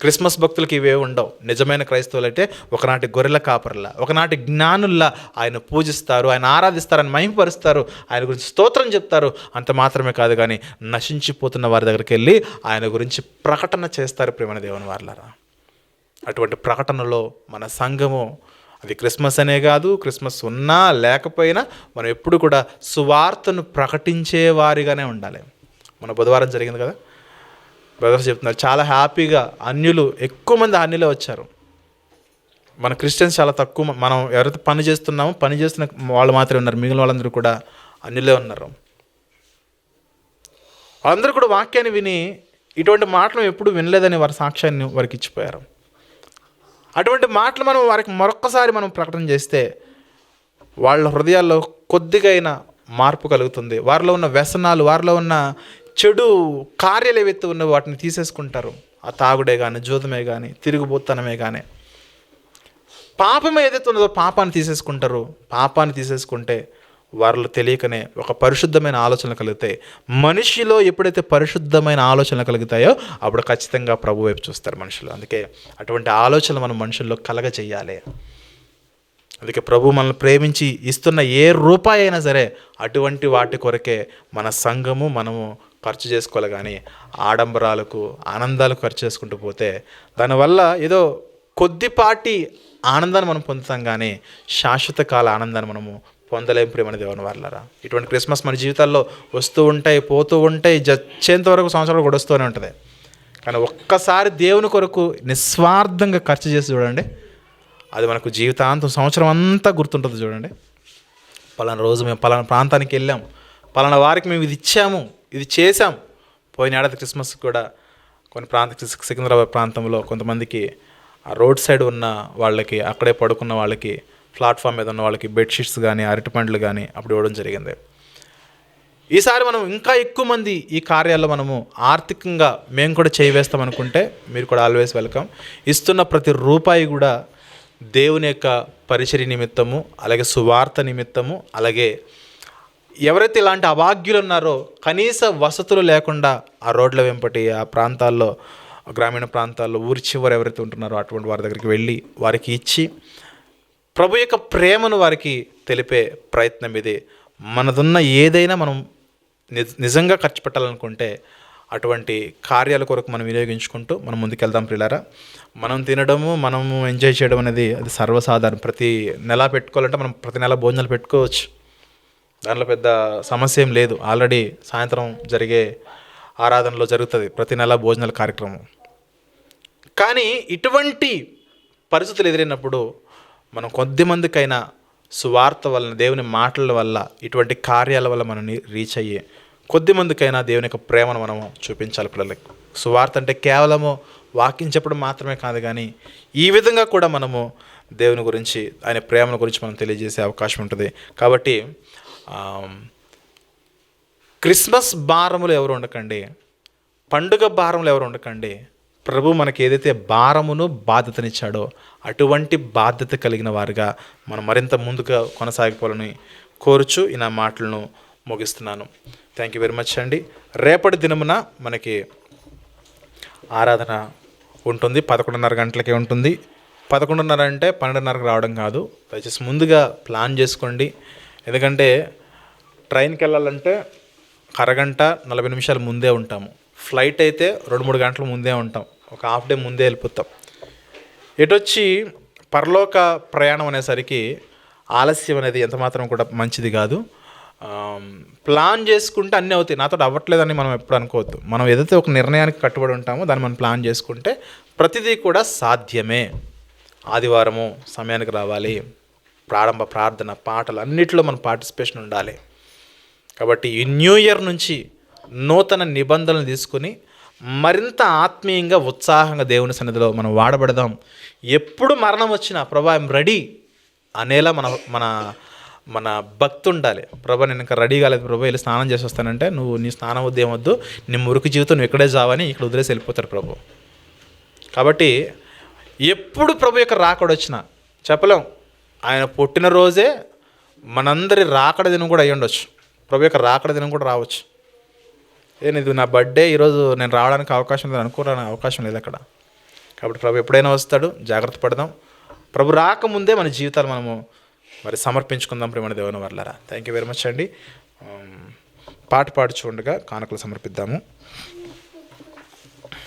S1: క్రిస్మస్ భక్తులకి ఇవేవి ఉండవు. నిజమైన క్రైస్తవులు అయితే ఒకనాటి గొర్రెల కాపరులా, ఒకనాటి జ్ఞానుల్లా ఆయన పూజిస్తారు, ఆయన ఆరాధిస్తారు, ఆయన మహిమపరుస్తారు, ఆయన గురించి స్తోత్రం చెప్తారు. అంత మాత్రమే కాదు కానీ నశించిపోతున్న వారి దగ్గరికి వెళ్ళి ఆయన గురించి ప్రకటన చేస్తారు. ప్రేమైన దేవుని వారలారా, అటువంటి ప్రకటనలో మన సంఘము, అది క్రిస్మస్ అనే కాదు, క్రిస్మస్ ఉన్నా లేకపోయినా మనం ఎప్పుడు కూడా సువార్తను ప్రకటించే వారిగానే ఉండాలి. మన బుధవారం జరిగింది కదా, బ్రదర్స్ చెప్తున్నారు చాలా హ్యాపీగా అన్యులు, ఎక్కువ మంది అన్యులే వచ్చారు. మన క్రిస్టియన్స్ చాలా తక్కువ. మనం ఎవరైతే పని చేస్తున్నామో పని చేస్తున్న వాళ్ళు మాత్రమే ఉన్నారు, మిగిలిన వాళ్ళందరూ కూడా అన్యులే ఉన్నారు. వాళ్ళందరూ కూడా వాక్యాన్ని విని ఇటువంటి మాటలు ఎప్పుడు వినలేదని వారి సాక్ష్యాన్ని వారికి ఇచ్చిపోయారు. అటువంటి మాటలు మనం వారికి మరొక్కసారి మనం ప్రకటన చేస్తే వాళ్ళ హృదయాల్లో కొద్దిగైనా మార్పు కలుగుతుంది. వారిలో ఉన్న వ్యసనాలు, వారిలో ఉన్న చెడు కార్యాలు ఏవైతే ఉన్నాయో వాటిని తీసేసుకుంటారు. ఆ తాగుడే కానీ, జూదమే కానీ, తిరుగుబోత్తనమే కానీ, పాపం ఏదైతే ఉన్నదో పాపాన్ని తీసేసుకుంటారు. పాపాన్ని తీసేసుకుంటే వారిలో తెలియకనే ఒక పరిశుద్ధమైన ఆలోచనలు కలుగుతాయి. మనిషిలో ఎప్పుడైతే పరిశుద్ధమైన ఆలోచనలు కలుగుతాయో అప్పుడు ఖచ్చితంగా ప్రభు వైపు చూస్తారు మనుషులు. అందుకే అటువంటి ఆలోచనలు మనం మనుషుల్లో కలగజేయాలి. అందుకే ప్రభు మనల్ని ప్రేమించి ఇస్తున్న ఏ రూపాయి అయినా సరే అటువంటి వాటి కొరకే మన సంఘము, మనము ఖర్చు చేసుకోవాలి. కానీ ఆడంబరాలకు, ఆనందాలకు ఖర్చు చేసుకుంటూ పోతే దానివల్ల ఏదో కొద్దిపాటి ఆనందాన్ని మనం పొందుతాం కానీ శాశ్వత కాల ఆనందాన్ని మనము పొందలేం. ప్రేమ దేవుని వారలారా, ఇటువంటి క్రిస్మస్ మన జీవితాల్లో వస్తూ ఉంటాయి, పోతూ ఉంటాయి, చచ్చేంత వరకు సంవత్సరాలు కూడా వస్తూనే ఉంటుంది. కానీ ఒక్కసారి దేవుని కొరకు నిస్వార్థంగా ఖర్చు చేసి చూడండి, అది మనకు జీవితాంతం, సంవత్సరం అంతా గుర్తుంటుంది. చూడండి, పలానా రోజు మేము పలానా ప్రాంతానికి వెళ్ళాం, పలానా వారికి మేము ఇది ఇచ్చాము, ఇది చేసాం. పోయిన ఏడాది క్రిస్మస్ కూడా కొన్ని సికింద్రాబాద్ ప్రాంతంలో కొంతమందికి ఆ రోడ్ సైడ్ ఉన్న వాళ్ళకి, అక్కడే పడుకున్న వాళ్ళకి, ప్లాట్ఫామ్ మీద ఉన్న వాళ్ళకి బెడ్షీట్స్ కానీ, అరటిపండ్లు కానీ అప్పుడు ఇవ్వడం జరిగింది. ఈసారి మనం ఇంకా ఎక్కువ మంది ఈ కార్యాల్లో మనము ఆర్థికంగా మేము కూడా చేయవేస్తాం అనుకుంటే మీరు కూడా ఆల్వేస్ వెల్కమ్. ఇస్తున్న ప్రతి రూపాయి కూడా దేవుని యొక్క పరిచర్య నిమిత్తము, అలాగే సువార్త నిమిత్తము, అలాగే ఎవరైతే ఇలాంటి అభాగ్యులు ఉన్నారో కనీస వసతులు లేకుండా ఆ రోడ్ల వెంపటి, ఆ ప్రాంతాల్లో, గ్రామీణ ప్రాంతాల్లో, ఊరి చివరి ఎవరైతే ఉంటున్నారో అటువంటి వారి దగ్గరికి వెళ్ళి వారికి ఇచ్చి ప్రభు యొక్క ప్రేమను వారికి తెలిపే ప్రయత్నం ఇది. మనదున్న ఏదైనా మనం నిజంగా ఖర్చు పెట్టాలనుకుంటే అటువంటి కార్యాల కొరకు మనం వినియోగించుకుంటూ మనం ముందుకెళ్దాం. ప్రియులారా, మనం తినడము, మనము ఎంజాయ్ చేయడం అనేది అది సర్వసాధారణం. ప్రతి నెల పెట్టుకోవాలంటే మనం ప్రతి నెల భోజనాలు పెట్టుకోవచ్చు, దానిలో పెద్ద సమస్య ఏం లేదు. ఆల్రెడీ సాయంత్రం జరిగే ఆరాధనలో జరుగుతుంది ప్రతి నెల భోజనాల కార్యక్రమం. కానీ ఇటువంటి పరిస్థితులు ఎదురైనప్పుడు మనం కొద్దిమందికైనా సువార్త వలన, దేవుని మాటల వల్ల, ఇటువంటి కార్యాల వల్ల మనం రీచ్ అయ్యి కొద్దిమందికైనా దేవుని యొక్క ప్రేమను మనము చూపించాలి పిల్లలకి. సువార్త అంటే కేవలము వాక్యం చెప్పడం మాత్రమే కాదు, కానీ ఈ విధంగా కూడా మనము దేవుని గురించి, ఆయన ప్రేమను గురించి మనం తెలియజేసే అవకాశం ఉంటుంది. కాబట్టి క్రిస్మస్ భారములు ఎవరు ఉండకండి, పండుగ భారములు ఎవరు ఉండకండి. ప్రభు మనకి ఏదైతే భారమును బాధ్యతనిచ్చాడో అటువంటి బాధ్యత కలిగిన వారుగా మనం మరింత ముందుగా కొనసాగిపోవాలని కోరుచు ఈ నా మాటలను ముగిస్తున్నాను. థ్యాంక్ యూ వెరీ మచ్ అండి. రేపటి దినమున మనకి ఆరాధన ఉంటుంది, 11:30 గంటలకే ఉంటుంది. 11:30 అంటే 12:30కి రావడం కాదు, దయచేసి ముందుగా ప్లాన్ చేసుకోండి. ఎందుకంటే ట్రైన్కి వెళ్ళాలంటే అరగంట 40 నిమిషాలు ముందే ఉంటాము. ఫ్లైట్ అయితే 2-3 గంటల ముందే ఉంటాం, ఒక హాఫ్ డే ముందే వెళ్ళిపోతాం. ఎటొచ్చి పరలోక ప్రయాణం అనేసరికి ఆలస్యం అనేది ఎంత మాత్రం కూడా మంచిది కాదు. ప్లాన్ చేసుకుంటే అన్నీ అవుతాయి. నాతో అవ్వట్లేదని మనం ఎప్పుడు అనుకోవద్దు. మనం ఏదైతే ఒక నిర్ణయానికి కట్టుబడి ఉంటామో దాన్ని మనం ప్లాన్ చేసుకుంటే ప్రతిదీ కూడా సాధ్యమే. ఆదివారము సమయానికి రావాలి, ప్రారంభ ప్రార్థన, పాటలు అన్నిటిలో మన పార్టిసిపేషన్ ఉండాలి. కాబట్టి ఈ న్యూ ఇయర్ నుంచి నూతన నిబంధనలు తీసుకుని మరింత ఆత్మీయంగా, ఉత్సాహంగా దేవుని సన్నిధిలో మనం వాడబడదాం. ఎప్పుడు మరణం వచ్చినా ప్రభా ఐఎమ్ రెడీ అనేలా మన మన మన భక్తి ఉండాలి. ప్రభా నేను ఇంకా రెడీ కాలేదు ప్రభా, వెళ్ళి స్నానం చేసి వస్తానంటే, నువ్వు నీ స్నానం వద్దు ఏమొద్దు, నీ మురికి జీవితం నువ్వు ఇక్కడే జావని ఇక్కడ వదిలేసి వెళ్ళిపోతాడు ప్రభు. కాబట్టి ఎప్పుడు ప్రభు యొక్క రాకడ వచ్చినా చెప్పలేం. ఆయన పుట్టినరోజే మనందరి రాకడ దినం కూడా అయ్యి ఉండొచ్చు. ప్రభు యొక్క రాకడ దినం కూడా రావచ్చు. ఇది నా బర్త్డే, ఈరోజు నేను రావడానికి అవకాశం లేదు అనుకోవడానికి అవకాశం లేదు అక్కడ. కాబట్టి ప్రభు ఎప్పుడైనా వస్తాడు, జాగ్రత్త పడదాం. ప్రభు రాకముందే మన జీవితాలు మనము మరి సమర్పించుకుందాం. ప్రేమ దేవుని వర్లారా, థ్యాంక్ యూ వెరీ మచ్ అండి. పాట పాడుచు ఉండగా కానుకలు సమర్పిద్దాము.